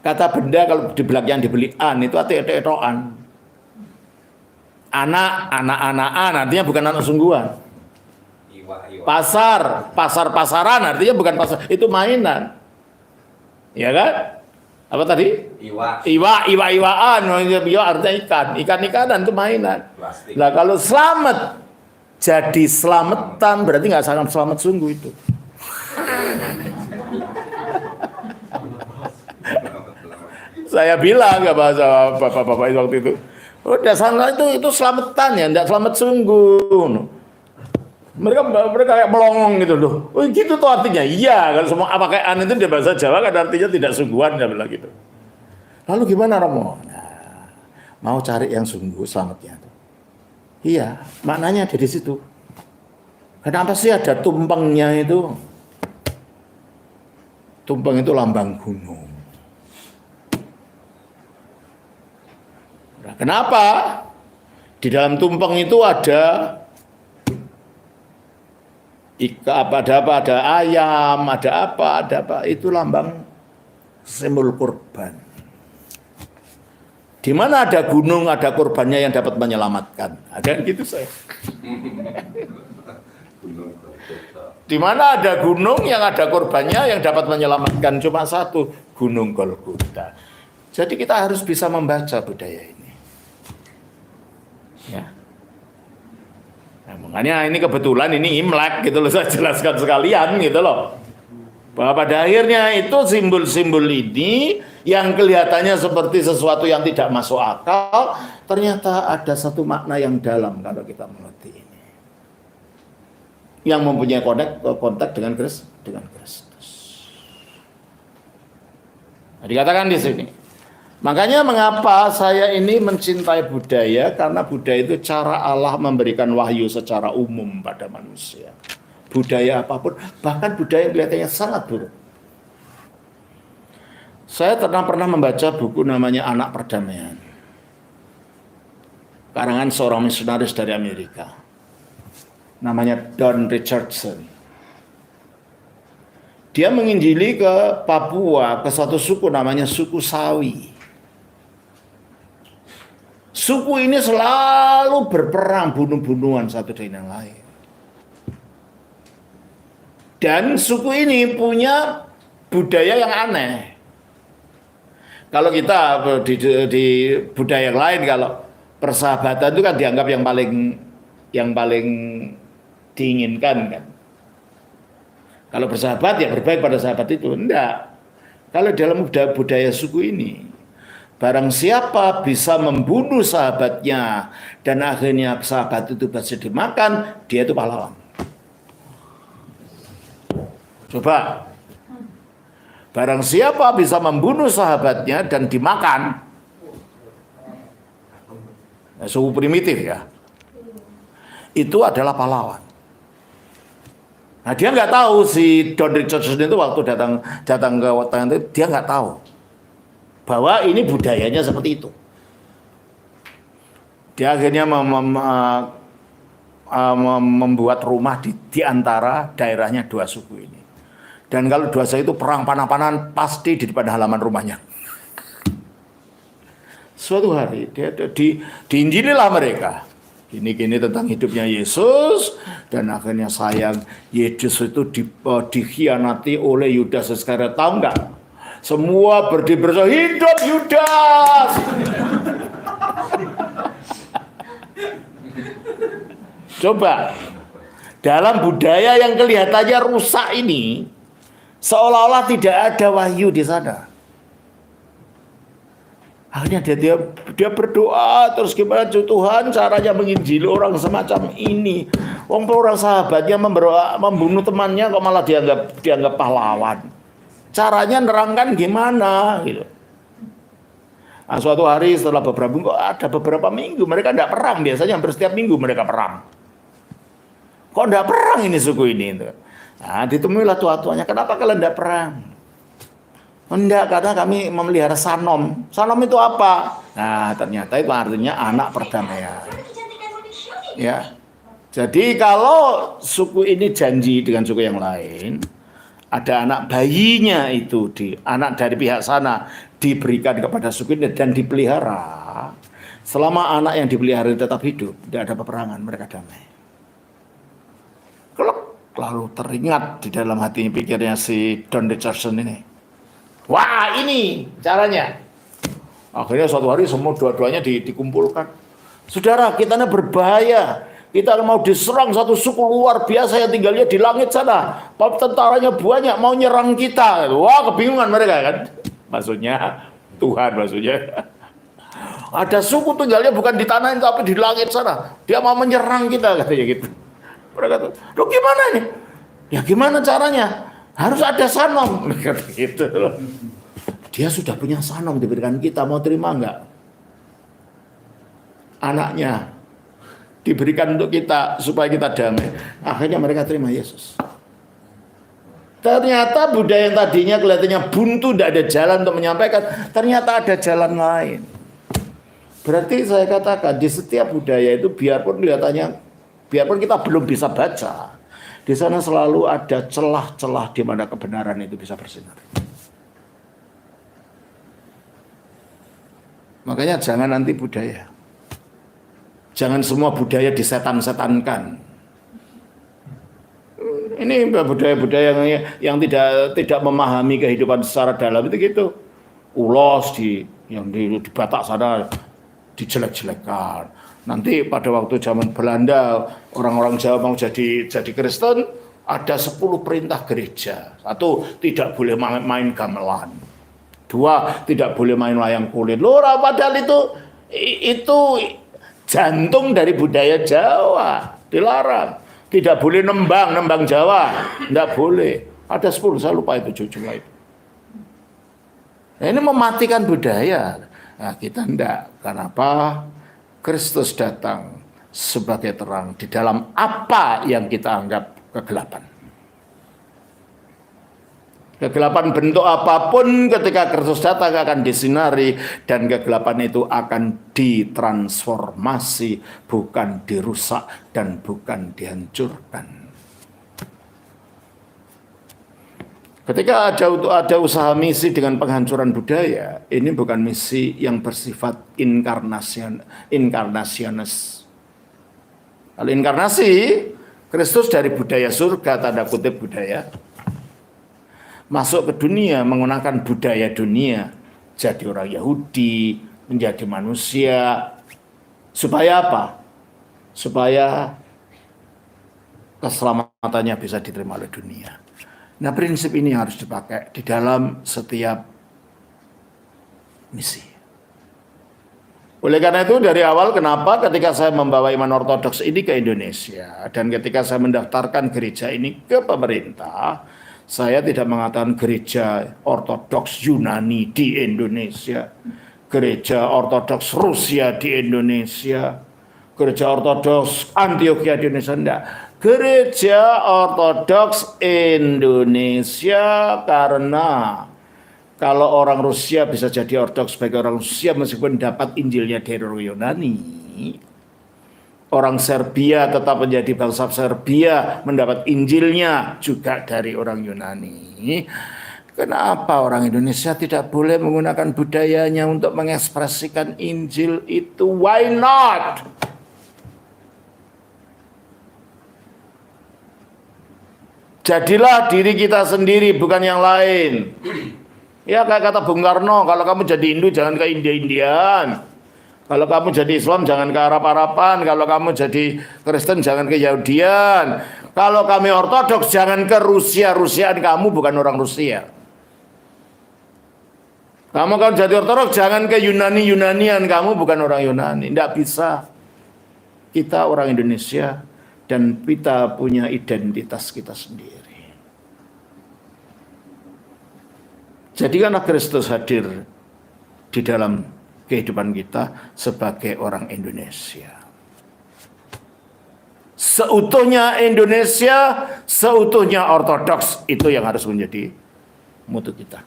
kata benda kalau di belakang dibelian itu artinya etoan. Anak-anak artinya bukan anak sungguhan. Pasaran artinya bukan pasar, itu mainan. Ya kan? Apa tadi? Iwaan, artinya ikan-ikanan itu mainan. Nah kalau selamat, jadi selamatan berarti nggak selamat sungguh itu. Saya bilang nggak bahasa bapak-bapak waktu itu. Udah sana itu selamatan ya, enggak selamat sungguh. Mereka kayak melongong gitu loh. Oh gitu tuh artinya. Iya, kalau semua apa kayak itu di bahasa Jawa kan artinya tidak sungguhan ya bilang gitu. Lalu gimana Romo? Nah, mau cari yang sungguh selamatnya. Iya, maknanya ada di situ. Kenapa sih ada tumpengnya itu? Tumpeng itu lambang gunung. Nah, kenapa? Di dalam tumpeng itu ada ada ayam, ada apa, itu lambang simbol kurban. Di mana ada gunung, ada kurbannya yang dapat menyelamatkan. Ada gitu saya. Di mana ada gunung yang ada kurbannya yang dapat menyelamatkan, cuma satu, Gunung Golgota. Jadi kita harus bisa membaca budaya ini. Ya. Nah, makanya ini kebetulan ini Imlek gitu loh, saya jelaskan sekalian gitu loh. Bahwa pada akhirnya itu simbol-simbol ini yang kelihatannya seperti sesuatu yang tidak masuk akal, ternyata ada satu makna yang dalam kalau kita mengerti ini. Yang mempunyai kontak dengan Kristus. Nah, dikatakan di sini. Makanya mengapa saya ini mencintai budaya, karena budaya itu cara Allah memberikan wahyu secara umum pada manusia. Budaya apapun, bahkan budaya yang kelihatannya sangat buruk. Saya pernah membaca buku namanya Anak Perdamaian. Karangan seorang misionaris dari Amerika. Namanya Don Richardson. Dia menginjili ke Papua, ke suatu suku namanya suku Sawi. Suku ini selalu berperang bunuh-bunuhan satu dengan yang lain. Dan suku ini punya budaya yang aneh. Kalau kita di budaya yang lain, kalau persahabatan itu kan dianggap yang paling diinginkan kan. Kalau bersahabat ya berbaik pada sahabat itu. Enggak. Kalau dalam budaya suku ini, barang siapa bisa membunuh sahabatnya dan akhirnya sahabat itu bisa dimakan, dia itu pahlawan. Coba. Barang siapa bisa membunuh sahabatnya dan dimakan, suku primitif ya, itu adalah pahlawan. Nah dia nggak tahu si Don Richardson itu waktu datang ke Thailand itu, dia nggak tahu bahwa ini budayanya seperti itu. Dia akhirnya membuat rumah di antara daerahnya dua suku ini. Dan kalau dua suku itu perang panah-panahan pasti di depan halaman rumahnya. Suatu hari dia diinjililah mereka. Gini-gini tentang hidupnya Yesus, dan akhirnya sayang Yesus itu dikhianati oleh Yudas Iskariot. Tahu nggak? Semua berdiri bersama, hidup Yudas. Coba, dalam budaya yang kelihatannya rusak ini, seolah-olah tidak ada wahyu di sana. Akhirnya dia berdoa terus, gimana Tuhan caranya menginjili orang semacam ini. Orang sahabatnya membunuh temannya kok malah dianggap pahlawan. Caranya nerangkan gimana gitu. Nah, suatu hari setelah beberapa minggu mereka tidak perang, biasanya hampir setiap minggu mereka perang. Kok tidak perang ini suku ini? Nah, ditemuilah tua-tuanya, kenapa kalian tidak perang? Enggak, karena kami memelihara sanom. Sanom itu apa? Nah, ternyata itu artinya anak perdamaian. Ya. Jadi kalau suku ini janji dengan suku yang lain, ada anak bayinya itu anak dari pihak sana diberikan kepada suku ini dan dipelihara. Selama anak yang dipelihara tetap hidup, tidak ada peperangan, mereka damai. Lalu teringat di dalam hati pikirnya si Don Richardson ini. Wah, ini caranya. Akhirnya suatu hari semua dua-duanya dikumpulkan. Saudara, kita ini berbahaya. Kita mau diserang satu suku luar biasa yang tinggalnya di langit sana. Tentaranya banyak mau nyerang kita. Wah, kebingungan mereka kan. Maksudnya Tuhan maksudnya. Ada suku tinggalnya bukan di tanah ini tapi di langit sana. Dia mau menyerang kita katanya gitu. Mereka kata, "Loh gimana nih?" Ya gimana caranya? Harus ada sanom. Kata gitu. Dia sudah punya sanom diberikan kita, mau terima enggak? Anaknya diberikan untuk kita supaya kita damai. Akhirnya mereka terima Yesus. Ternyata budaya yang tadinya kelihatannya buntu, tidak ada jalan untuk menyampaikan, ternyata ada jalan lain. Berarti saya katakan di setiap budaya itu biarpun kita belum bisa baca, di sana selalu ada celah-celah di mana kebenaran itu bisa bersinar. Makanya jangan anti budaya. Jangan semua budaya disetan-setankan. Ini budaya-budaya yang tidak memahami kehidupan secara dalam itu gitu. Ulos yang di Batak sana dijelek-jelekan. Nanti pada waktu zaman Belanda orang-orang Jawa mau jadi Kristen, ada 10 perintah gereja. 1, tidak boleh main gamelan. 2, tidak boleh main wayang kulit. Loh, padahal itu jantung dari budaya Jawa, dilarang. Tidak boleh nembang Jawa, tidak boleh. Ada 10, saya lupa itu jumlah itu. Nah, ini mematikan budaya. Nah, kita tidak. Kenapa? Kristus datang sebagai terang di dalam apa yang kita anggap kegelapan. Kegelapan bentuk apapun ketika Kristus datang akan disinari dan kegelapan itu akan ditransformasi, bukan dirusak dan bukan dihancurkan. Ketika ada usaha misi dengan penghancuran budaya, ini bukan misi yang bersifat inkarnasionis. Kalau inkarnasi, Kristus dari budaya surga, tanda kutip budaya, masuk ke dunia menggunakan budaya dunia, jadi orang Yahudi, menjadi manusia, supaya apa? Supaya keselamatannya bisa diterima oleh dunia. Nah, prinsip ini harus dipakai di dalam setiap misi. Oleh karena itu dari awal kenapa ketika saya membawa iman ortodoks ini ke Indonesia dan ketika saya mendaftarkan gereja ini ke pemerintah, saya tidak mengatakan gereja ortodoks Yunani di Indonesia, gereja ortodoks Rusia di Indonesia, gereja ortodoks Antioquia di Indonesia, enggak. Gereja ortodoks Indonesia, karena kalau orang Rusia bisa jadi ortodoks sebagai orang Rusia meskipun dapat Injilnya dari orang Yunani. Orang Serbia tetap menjadi bangsa Serbia, mendapat Injilnya juga dari orang Yunani. Kenapa orang Indonesia tidak boleh menggunakan budayanya untuk mengekspresikan Injil itu? Why not? Jadilah diri kita sendiri, bukan yang lain. Ya kayak kata Bung Karno, kalau kamu jadi Hindu jangan ke India-Indian. Kalau kamu jadi Islam jangan ke Arab-Araban. Kalau kamu jadi Kristen jangan ke Yahudian. Kalau kami Ortodoks jangan ke Rusia-Rusiaan, kamu bukan orang Rusia. Kamu kalau jadi Ortodoks jangan ke Yunani-Yunanian, kamu bukan orang Yunani. Tidak bisa. Kita orang Indonesia dan kita punya identitas kita sendiri. Jadikanlah Kristus hadir di dalam kehidupan kita sebagai orang Indonesia. Seutuhnya Indonesia, seutuhnya ortodoks, itu yang harus menjadi moto kita.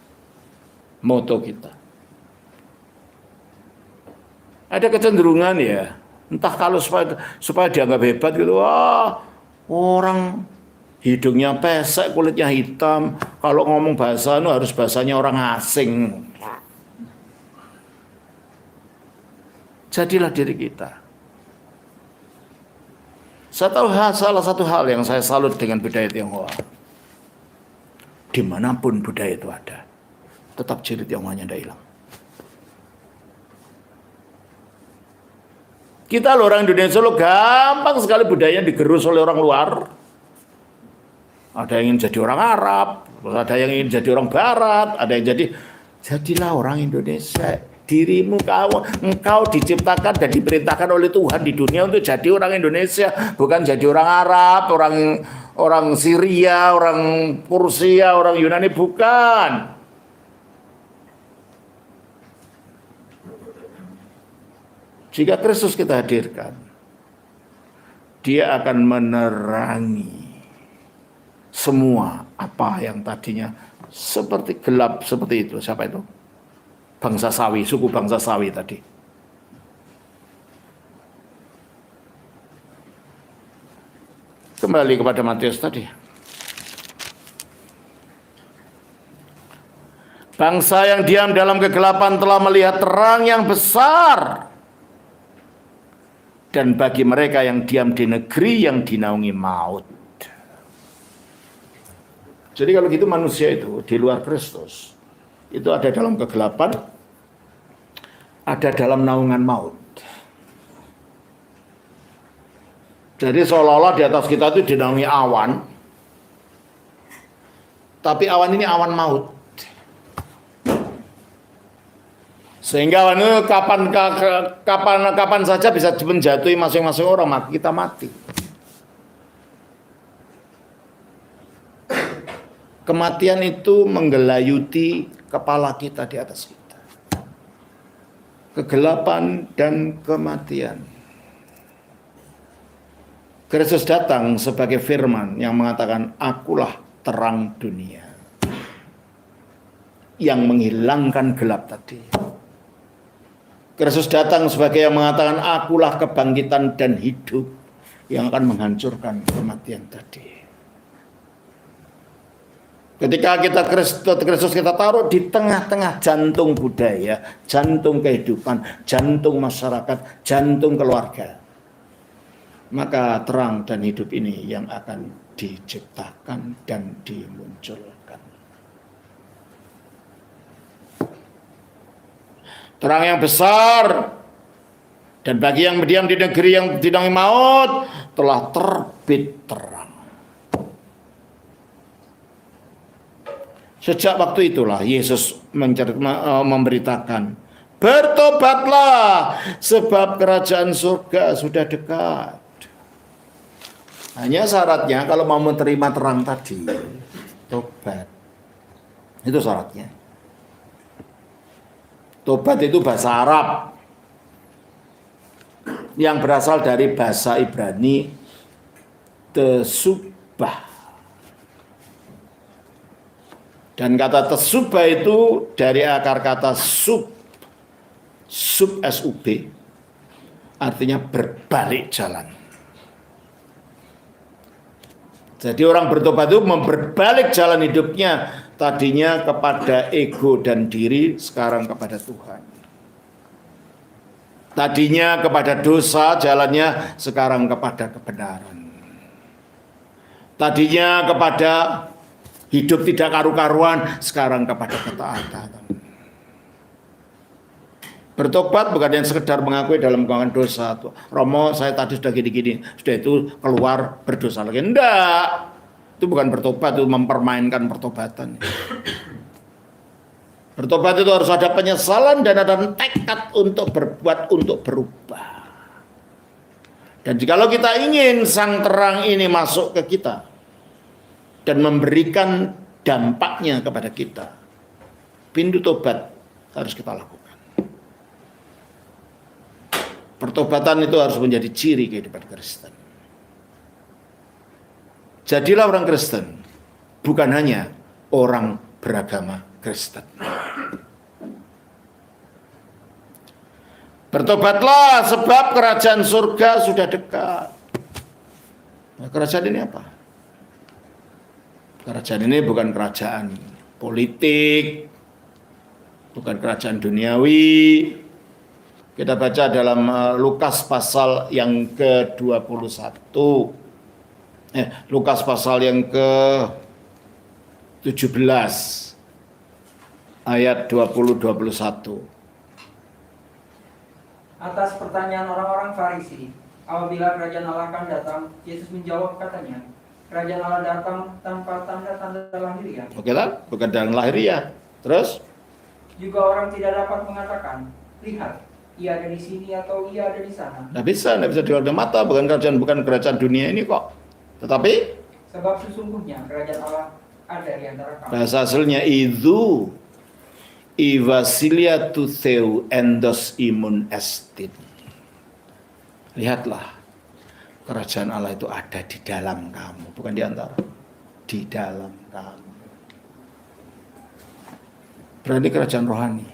Moto kita. Ada kecenderungan ya, entah kalau supaya dianggap hebat gitu, wah orang hidungnya pesek, kulitnya hitam, kalau ngomong bahasa itu harus bahasanya orang asing. Jadilah diri kita. Salah satu hal yang saya salut dengan budaya Tionghoa, dimanapun budaya itu ada, tetap ciri Tionghoanya tidak hilang. Kita loh orang Indonesia loh gampang sekali budayanya digerus oleh orang luar. Ada yang ingin jadi orang Arab, ada yang ingin jadi orang Barat, ada yang jadilah orang Indonesia. Dirimu engkau diciptakan dan diperintahkan oleh Tuhan di dunia untuk jadi orang Indonesia, bukan jadi orang Arab, orang Syria, orang Persia, orang Yunani, bukan. Jika Kristus kita hadirkan, Dia akan menerangi semua apa yang tadinya seperti gelap seperti itu. Siapa itu? Bangsa Sawi, suku bangsa Sawi tadi. Kembali kepada Matius tadi. Bangsa yang diam dalam kegelapan telah melihat terang yang besar. Dan bagi mereka yang diam di negeri yang dinaungi maut. Jadi kalau gitu manusia itu di luar Kristus, itu ada dalam kegelapan, ada dalam naungan maut. Jadi seolah-olah di atas kita itu dinaungi awan, tapi awan ini awan maut. Sehingga awan itu kapan saja bisa menjatuhi masing-masing orang, maka kita mati. Kematian itu menggelayuti kepala kita di atas kita. Kegelapan dan kematian. Kristus datang sebagai firman yang mengatakan, akulah terang dunia. Yang menghilangkan gelap tadi. Kristus datang sebagai yang mengatakan, akulah kebangkitan dan hidup yang akan menghancurkan kematian tadi. Ketika Kristus kita taruh di tengah-tengah jantung budaya, jantung kehidupan, jantung masyarakat, jantung keluarga, maka terang dan hidup ini yang akan diciptakan dan dimunculkan. Terang yang besar, dan bagi yang berdiam di negeri yang dinaungi maut, telah terbit terang. Sejak waktu itulah Yesus memberitakan, bertobatlah sebab kerajaan surga sudah dekat. Hanya syaratnya kalau mau menerima terang tadi, tobat. Itu syaratnya. Tobat itu bahasa Arab yang berasal dari bahasa Ibrani tesubah. Dan kata tesubah itu dari akar kata sub SUB, artinya berbalik jalan. Jadi orang bertobat itu memberbalik jalan hidupnya, tadinya kepada ego dan diri, sekarang kepada Tuhan. Tadinya kepada dosa jalannya, sekarang kepada kebenaran. Tadinya kepada hidup tidak karu-karuan, sekarang kepada ketaatan. Bertobat bukan yang sekedar mengakui dalam keuangan dosa. Romo, saya tadi sudah gini-gini, sudah itu keluar berdosa lagi. Enggak. Itu bukan bertobat, itu mempermainkan pertobatan. Bertobat itu harus ada penyesalan dan ada tekad untuk berbuat, untuk berubah. Dan jikalau kita ingin sang terang ini masuk ke kita dan memberikan dampaknya kepada kita, Pintu tobat harus kita lakukan. Pertobatan itu harus menjadi ciri kehidupan Kristen. Jadilah orang Kristen, bukan hanya orang beragama Kristen. Bertobatlah sebab kerajaan surga sudah dekat. Nah, kerajaan ini apa? Kerajaan ini bukan kerajaan politik, bukan kerajaan duniawi. Kita baca dalam Lukas pasal yang ke-21. Lukas pasal yang ke-17 ayat 20-21. Atas pertanyaan orang-orang Farisi, apabila kerajaan Allah akan datang, Yesus menjawab katanya, kerajaan Allah datang tanpa tanda-tanda lahiriah. Oke lah, bukan dalam lahiriah. Terus? Juga orang tidak dapat mengatakan, lihat, ia ada di sini atau ia ada di sana. Nggak bisa dilihat dengan mata, bukan kerajaan dunia ini kok. Tetapi sebab sesungguhnya kerajaan Allah ada di antara kamu. Bahasa aslinya itu Ivasilia tu theu endos imun estin. Lihatlah, kerajaan Allah itu ada di dalam kamu, bukan di antara. Di dalam kamu. Berarti kerajaan rohani.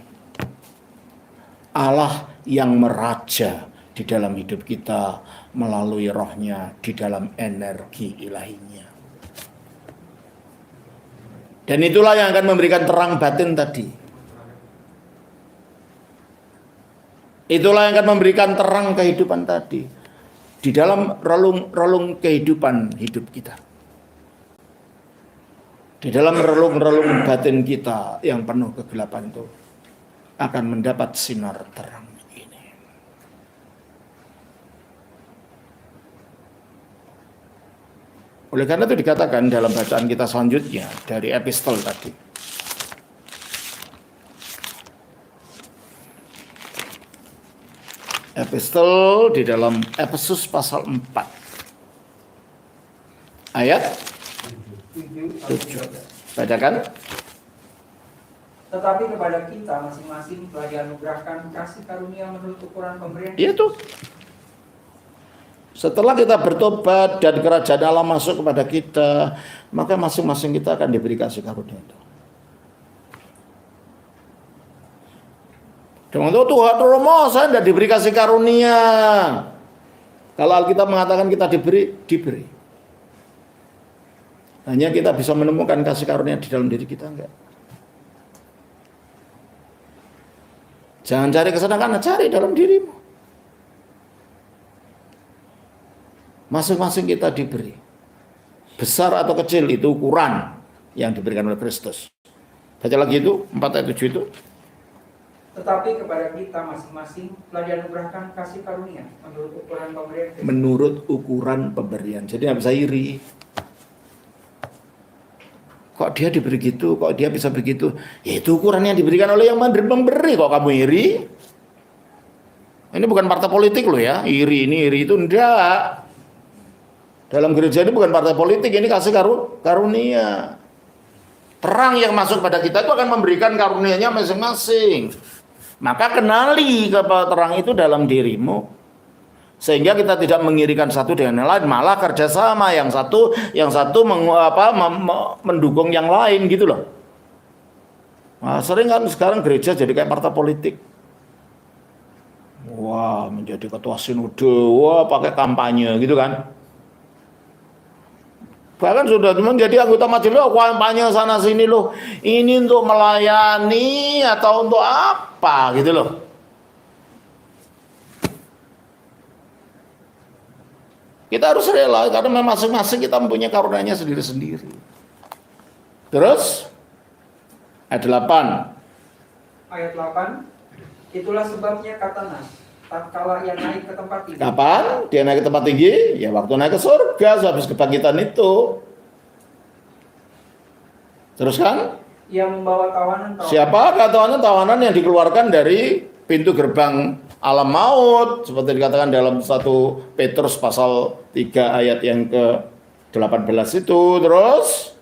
Allah yang meraja di dalam hidup kita melalui rohnya di dalam energi ilahinya. Dan itulah yang akan memberikan terang batin tadi. Itulah yang akan memberikan terang kehidupan tadi. Di dalam relung kehidupan hidup kita. Di dalam relung batin kita yang penuh kegelapan itu akan mendapat sinar terang ini. Oleh karena itu dikatakan dalam bacaan kita selanjutnya dari epistol tadi. Epistol di dalam Efesus pasal 4 ayat 7. Bacakan. Tetapi kepada kita masing-masing telah dianugerahkan kasih karunia menurut ukuran pemberian. Iya tuh. Setelah kita bertobat dan kerajaan Allah masuk kepada kita, maka masing-masing kita akan diberi kasih karunia itu. Dengan itu Tuhan Romo, saya tidak diberi kasih karunia. Kalau Alkitab mengatakan kita diberi. Hanya kita bisa menemukan kasih karunia di dalam diri kita, enggak. Jangan cari kesenangan, cari dalam dirimu. Masing-masing kita diberi. Besar atau kecil itu ukuran yang diberikan oleh Kristus. Baca lagi itu, 4 ayat 7 itu. Tetapi kepada kita masing-masing telah dianugerahkan kasih karunia menurut ukuran pemberian. Menurut ukuran pemberian. Jadi nggak bisa iri. Kok dia diberi gitu? Kok dia bisa begitu? Ya itu ukurannya diberikan oleh yang memberi. Kok kamu iri? Ini bukan partai politik loh ya. Iri ini, iri itu. Enggak. Dalam gereja ini bukan partai politik. Ini kasih karunia. Terang yang masuk pada kita itu akan memberikan karunianya masing-masing. Maka kenali kepada terang itu dalam dirimu. Sehingga kita tidak mengirikan satu dengan yang lain, malah kerjasama yang satu mendukung yang lain gitu loh. Nah, sering kan sekarang gereja jadi kayak partai politik. Wah, menjadi ketua sinode, wah pakai kampanye gitu kan. Bahkan sudah menjadi anggota majelis, kampanye sana sini loh. Ini untuk melayani atau untuk apa gitu loh. Kita harus rela karena masing-masing kita mempunyai karunia sendiri-sendiri. Terus ayat 8. Ayat 8. Itulah sebabnya kata Nas, tatkala ia naik ke tempat tinggi. Kapan dia naik ke tempat tinggi? Ya waktu naik ke surga, habis kebangkitan itu. Terus kan? Ia membawa tawanan. Siapa tawanan yang dikeluarkan dari pintu gerbang alam maut, seperti dikatakan dalam 1 Petrus pasal 3 ayat yang ke-18 itu. Terus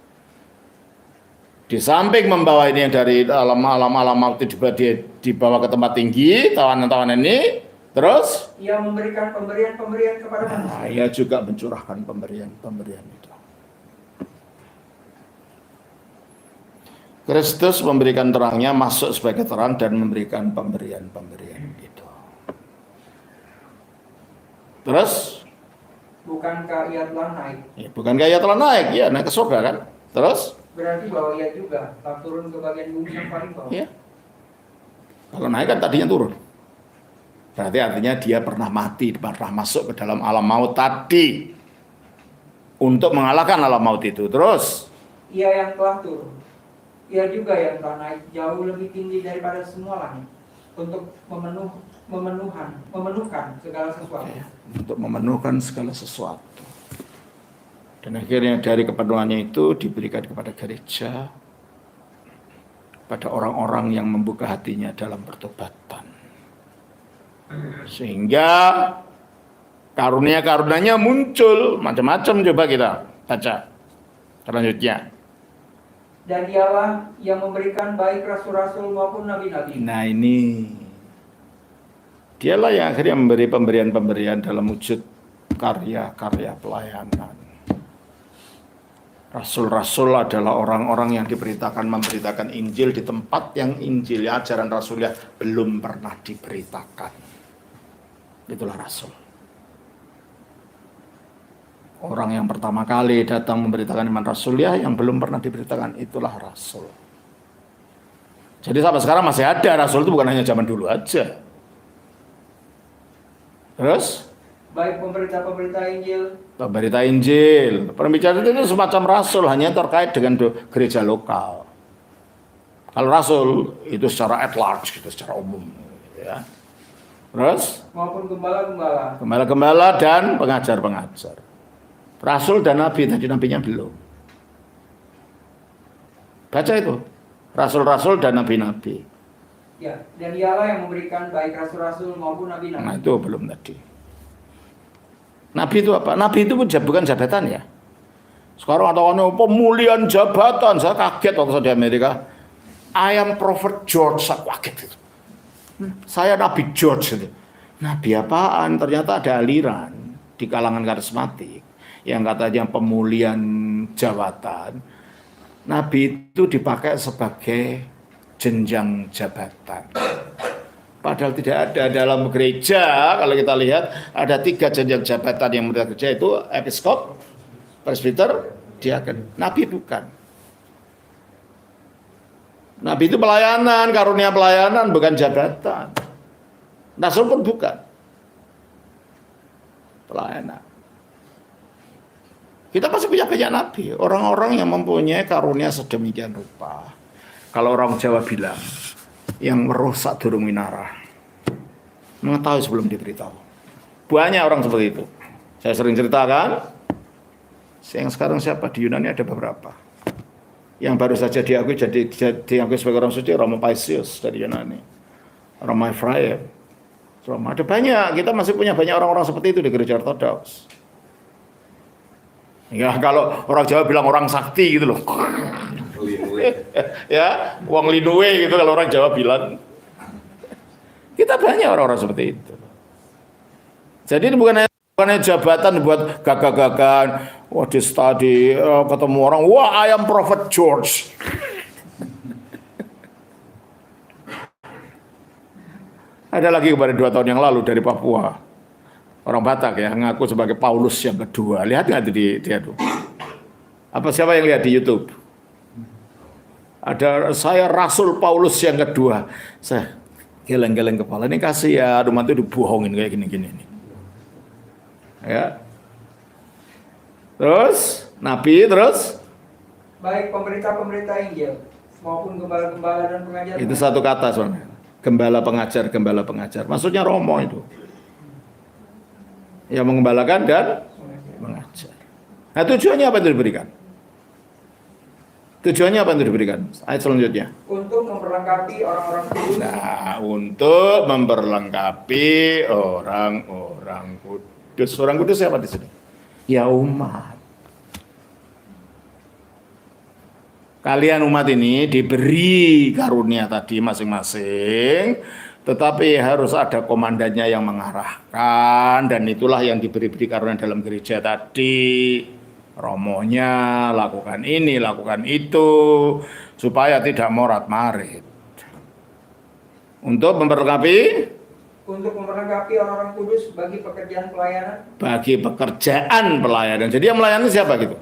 Di samping membawa ini yang dari alam maut itu dibawa ke tempat tinggi, tawanan-tawanan ini, terus Ia memberikan pemberian-pemberian kepada manusia. ia juga mencurahkan pemberian-pemberian itu. Kristus memberikan terangnya, masuk sebagai terang dan memberikan pemberian-pemberian itu. Terus, Bukankah ia telah naik? ya, bukankah ia telah naik? Ya, naik ke surga kan? Terus, Berarti bahwa ia juga telah turun ke bagian bumi yang paling bawah. ya. Kalau naik kan tadinya turun. Berarti artinya dia pernah mati, pernah masuk ke dalam alam maut tadi. Untuk mengalahkan alam maut itu. Terus, Ia yang telah turun. Ia juga yang telah naik jauh lebih tinggi daripada semua langit untuk memenuhkan segala sesuatu. untuk memenuhkan segala sesuatu. Dan akhirnya dari kepenuhannya itu diberikan kepada gereja, pada orang-orang yang membuka hatinya dalam pertobatan. Sehingga karunia-karunia muncul macam-macam. Coba kita baca selanjutnya. Dan dialah yang memberikan baik rasul-rasul maupun nabi-nabi. Nah ini, dialah yang akhirnya memberi pemberian-pemberian dalam wujud karya-karya pelayanan. Rasul-rasul adalah orang-orang yang diberitakan memberitakan Injil di tempat yang Injil, ajaran rasuliah belum pernah diberitakan. Itulah rasul. Orang yang pertama kali datang memberitakan iman rasuliah yang belum pernah diberitakan, itulah rasul. Jadi sampai sekarang masih ada rasul, itu bukan hanya zaman dulu aja. Terus? Baik pemberita-pemberita Injil. Pemberita Injil. Pembicara itu semacam rasul, hanya terkait dengan gereja lokal. Kalau rasul itu secara at large, gitu, secara umum. Ya. Terus? Maupun gembala-gembala. Gembala-gembala dan pengajar-pengajar. Rasul dan nabi, tadi nabinya belum. Baca itu. Rasul-rasul dan nabi-nabi. Ya, dan dialah yang memberikan baik rasul-rasul maupun nabi-nabi. Nah itu belum tadi. Nabi itu apa? Nabi itu bukan jabatan ya. Sekarang ada orang pemulihan jabatan. Saya kaget waktu saya di Amerika. I am Prophet George. Saya kaget itu. Saya Nabi George itu. Nabi apaan? Ternyata ada aliran di kalangan karismatik yang katanya pemulihan jabatan. Nabi itu dipakai sebagai jenjang jabatan. Padahal tidak ada dalam gereja. Kalau kita lihat ada 3 jenjang jabatan yang menurut gereja, itu episkop, presbiter, diaken. Nabi bukan. Nabi itu pelayanan, karunia pelayanan, bukan jabatan. Rasul pun bukan. Pelayanan. Kita pasti punya banyak nabi, orang-orang yang mempunyai karunia sedemikian rupa. Kalau orang Jawa bilang, yang merusak durung minarah, mengetahui sebelum diberitahu. Banyak orang seperti itu. Saya sering ceritakan, yang sekarang siapa di Yunani ada beberapa. Yang baru saja diakui sebagai orang suci, Romo Paisius dari Yunani, Romo Efraim, Roma. Ada banyak, kita masih punya banyak orang-orang seperti itu di gereja Ortodoks. Ya kalau orang Jawa bilang orang sakti gitu loh. Ya, uang linue gitu kalau orang Jawa bilang. Kita banyak orang-orang seperti itu. Jadi ini bukan hanya jabatan buat gagah-gagahan. Wah di study ketemu orang, wah I am Prophet George. Ada lagi kemarin 2 tahun yang lalu dari Papua. Orang Batak ya, ngaku sebagai Paulus yang kedua. Lihat nggak dia tuh? Apa siapa yang lihat di YouTube? Ada saya Rasul Paulus yang kedua. Saya geleng-geleng kepala. Ini kasih ya, rumah itu dibohongin kayak gini-gini nih. Ya. Terus Nabi terus. Baik pemberita-pemberita Injil maupun gembala-gembala dan pengajar. Itu satu kata soalnya. Gembala pengajar. Maksudnya Romo itu. Yang mengembalakan dan mengajar. Nah tujuannya apa yang diberikan? Tujuannya apa yang diberikan? Ayat selanjutnya. Untuk memperlengkapi orang-orang kudus. Nah, untuk memperlengkapi orang-orang kudus. Orang kudus siapa di sini? Ya umat. Kalian umat ini diberi karunia tadi masing-masing, tetapi harus ada komandannya yang mengarahkan, dan itulah yang diberi karunia dalam gereja tadi. Romonya lakukan ini, lakukan itu, supaya tidak morat-marit. Untuk memperlengkapi orang-orang kudus bagi pekerjaan pelayanan. Bagi pekerjaan pelayanan. Jadi yang melayani siapa gitu?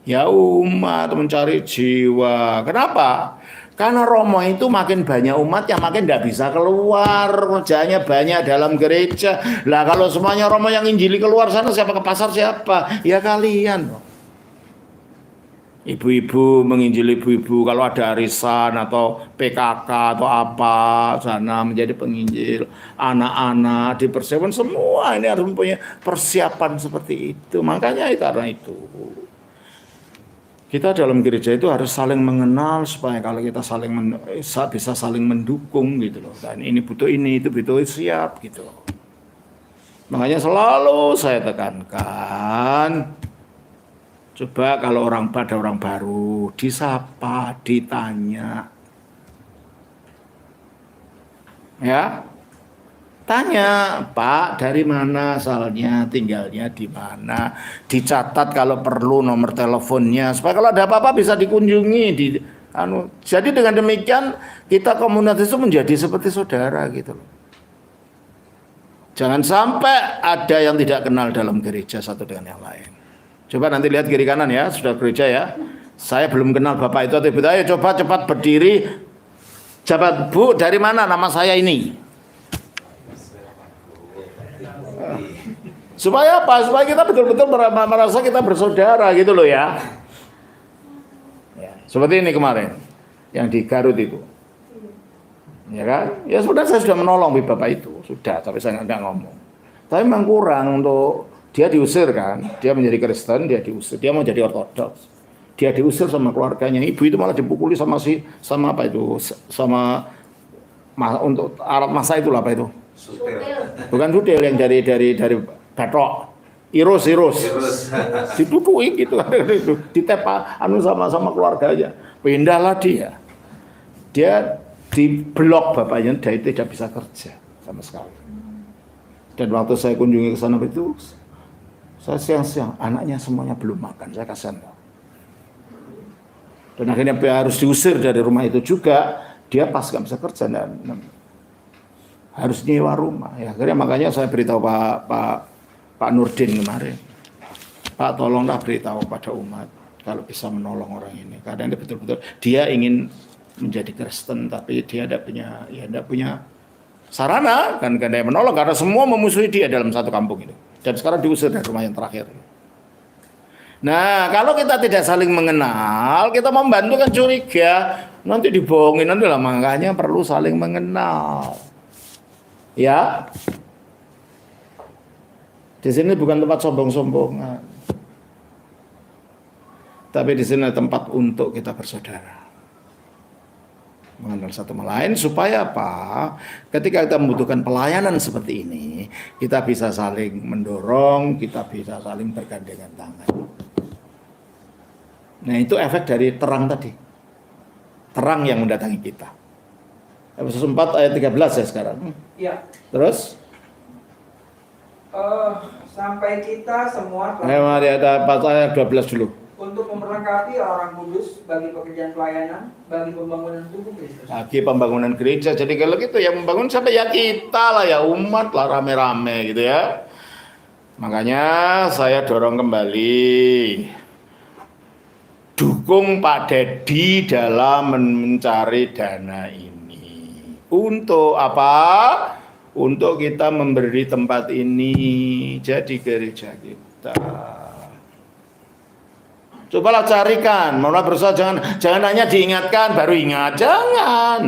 Ya umat, mencari jiwa. Kenapa? Karena Romo itu makin banyak umat yang makin tidak bisa keluar. Kerjanya banyak dalam gereja. Lah kalau semuanya Romo yang injili keluar sana, siapa ke pasar siapa? Ya kalian. Ibu-ibu menginjili ibu-ibu, kalau ada arisan atau PKK atau apa sana menjadi penginjil. Anak-anak dipersiapkan semua, ini harus mempunyai persiapan seperti itu. Makanya karena itu kita dalam gereja itu harus saling mengenal, supaya kalau kita bisa saling mendukung gitu loh. Dan ini butuh ini, itu butuh siap gitu. Makanya selalu saya tekankan, coba kalau orang baru disapa, ditanya. Ya. Tanya, Pak, dari mana asalnya, tinggalnya di mana, dicatat kalau perlu nomor teleponnya, supaya kalau ada apa-apa bisa dikunjungi. Jadi dengan demikian kita komunitas itu menjadi seperti saudara gitu loh. Jangan sampai ada yang tidak kenal dalam gereja satu dengan yang lain. Coba nanti lihat kiri kanan ya, sudah gereja ya. Saya belum kenal Bapak itu atau Ibu. Ayo coba cepat berdiri. Jabat, Bu, dari mana nama saya ini? Supaya apa? Supaya kita betul-betul merasa kita bersaudara gitu loh ya. Seperti ini kemarin yang di Garut itu. Ya kan? Ya sebenarnya saya sudah menolong Bapak itu, sudah, tapi saya nggak ngomong. Tapi memang kurang untuk dia diusir kan. Dia menjadi Kristen, dia diusir. Dia mau jadi Ortodoks. Dia diusir sama keluarganya. Ibu itu malah dipukuli sama apa itu? Untuk alat masa itu apa itu? Bukan sudel yang dari batok, irus dituduhi gitu, ditepa sama keluarganya. Pindahlah dia diblok bapaknya, dia tidak bisa kerja sama sekali. Dan waktu saya kunjungi ke sana itu, saya siang-siang anaknya semuanya belum makan, saya kasihan. Dan akhirnya dia harus diusir dari rumah itu juga. Dia pas nggak bisa kerja dan harus nyewa rumah. Ya, akhirnya makanya saya beritahu Pak Nurdin kemarin, Pak tolonglah beritahu pada umat kalau bisa menolong orang ini. Kadang dia betul-betul dia ingin menjadi Kristen, tapi dia tidak punya sarana kan dia menolong, karena semua memusuhi dia dalam satu kampung itu. Dan sekarang diusir dari rumah yang terakhir. Nah, kalau kita tidak saling mengenal, kita membantu kan curiga, nanti dibohongin, nanti lah. Makanya perlu saling mengenal. Ya. Di sini bukan tempat sombong-sombongan. Tapi di sini tempat untuk kita bersaudara. Mengenal satu sama lain supaya apa? Ketika kita membutuhkan pelayanan seperti ini, kita bisa saling mendorong, kita bisa saling bergandengan tangan. Nah, itu efek dari terang tadi. Terang yang mendatangi kita. Efesus 4 ayat 13 ya sekarang. Iya. Terus? Sampai kita semua Mari ada ayat 12 dulu. untuk memperlengkapi orang kudus bagi pekerjaan pelayanan, bagi pembangunan tubuh Kristus. Bagi pembangunan gereja. Jadi kalau gitu yang membangun siapa? Ya kita lah, ya umat lah, rame-rame gitu ya. Makanya saya dorong kembali, dukung Pak Dedi dalam mencari dana ini. Untuk apa? Untuk kita memberi tempat ini jadi gereja kita. Cobalah carikan, maulah berusaha, jangan hanya diingatkan baru ingat, jangan.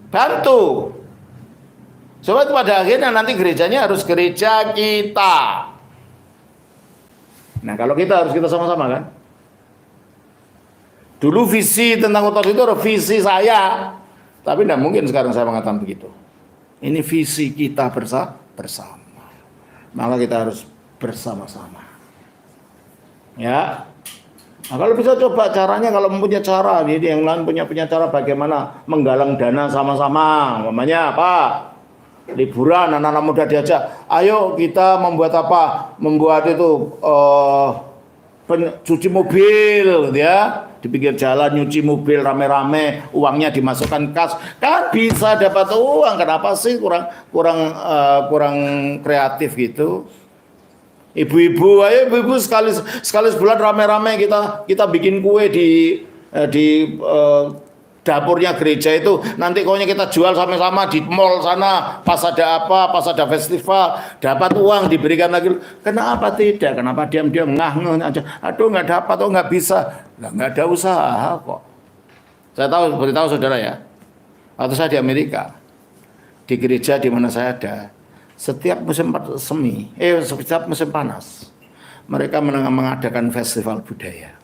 Bantu. Coba pada akhirnya nanti gerejanya harus gereja kita. Nah, kalau kita harus kita sama-sama kan. Dulu visi tentang otot itu adalah visi saya. Tapi tidak mungkin sekarang saya mengatakan begitu. Ini visi kita bersama. Maka kita harus bersama-sama. Ya. Nah, kalau bisa coba caranya, kalau mempunyai cara, jadi yang lain punya cara bagaimana menggalang dana sama-sama. Namanya apa? Liburan, anak-anak muda diajak, ayo kita membuat apa? Membuat itu cuci mobil, gitu ya, di pinggir jalan nyuci mobil rame-rame, uangnya dimasukkan kas, kan bisa dapat uang. Kenapa sih kurang kreatif gitu? Ibu-ibu, ayo ibu-ibu sekali sebulan rame-rame kita bikin kue di dapurnya gereja itu. Nanti pokoknya kita jual sama-sama di mall sana. Pas ada apa, pas ada festival, dapat uang diberikan lagi. Kenapa tidak? Kenapa diam-diam ngah aja? Aduh nggak dapat, oh nggak bisa. Nggak ada usaha kok. Saya tahu, seperti tahu saudara ya. Waktu saya di Amerika, di gereja di mana saya ada. Setiap musim setiap musim panas, mereka mengadakan festival budaya.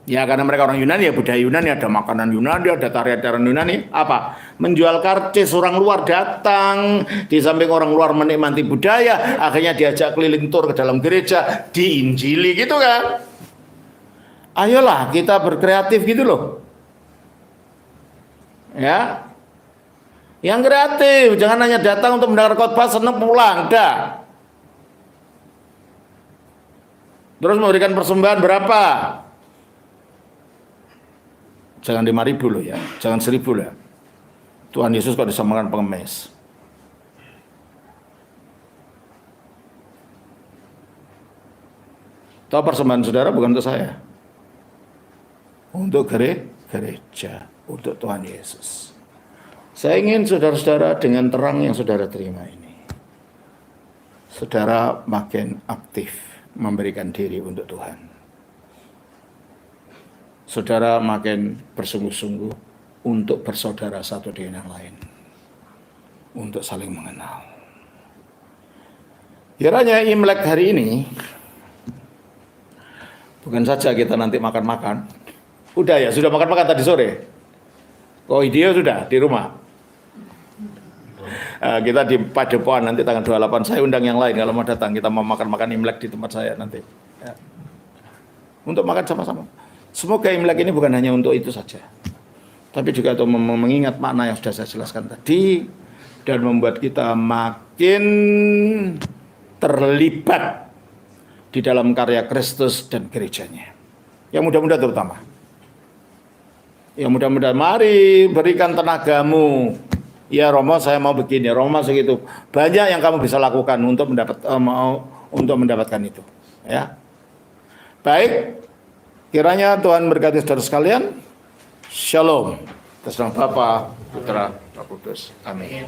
Ya karena mereka orang Yunani, ya budaya Yunani, ada makanan Yunani, ada tarian-tarian Yunani. Apa? Menjual karcis, orang luar datang. Di samping orang luar menikmati budaya, akhirnya diajak keliling tur ke dalam gereja, diinjili gitu kan. Ayolah kita berkreatif gitu loh. Ya. Yang kreatif, jangan hanya datang untuk mendengar khotbah senang pulang, dah. Terus memberikan persembahan berapa? Jangan 5.000 loh ya, jangan 1.000 loh ya. Tuhan Yesus kok disamakan pengemis. Tahu persembahan saudara bukan untuk saya, untuk gereja, untuk Tuhan Yesus. Saya ingin saudara-saudara dengan terang yang saudara terima ini, saudara makin aktif memberikan diri untuk Tuhan. Saudara makin bersungguh-sungguh untuk bersaudara satu dengan yang lain, untuk saling mengenal. Kiranya Imlek hari ini bukan saja kita nanti makan-makan. Udah ya, sudah makan-makan tadi sore. Oh, dia sudah di rumah. Kita di Padepokan nanti tanggal 28. Saya undang yang lain kalau mau datang. Kita mau makan-makan Imlek di tempat saya nanti. Ya. Untuk makan sama-sama. Semoga Imlek ini bukan hanya untuk itu saja, tapi juga untuk mengingat makna yang sudah saya jelaskan tadi dan membuat kita makin terlibat di dalam karya Kristus dan gerejanya. Yang mudah-mudahan terutama. Yang mudah-mudahan mari berikan tenagamu. Ya Romo, saya mau begini, Romo segitu. Banyak yang kamu bisa lakukan untuk mendapatkan itu. Ya, baik. Kiranya Tuhan berkati saudara sekalian. Shalom. Atas nama Bapa, Putra, Roh Kudus. Amin.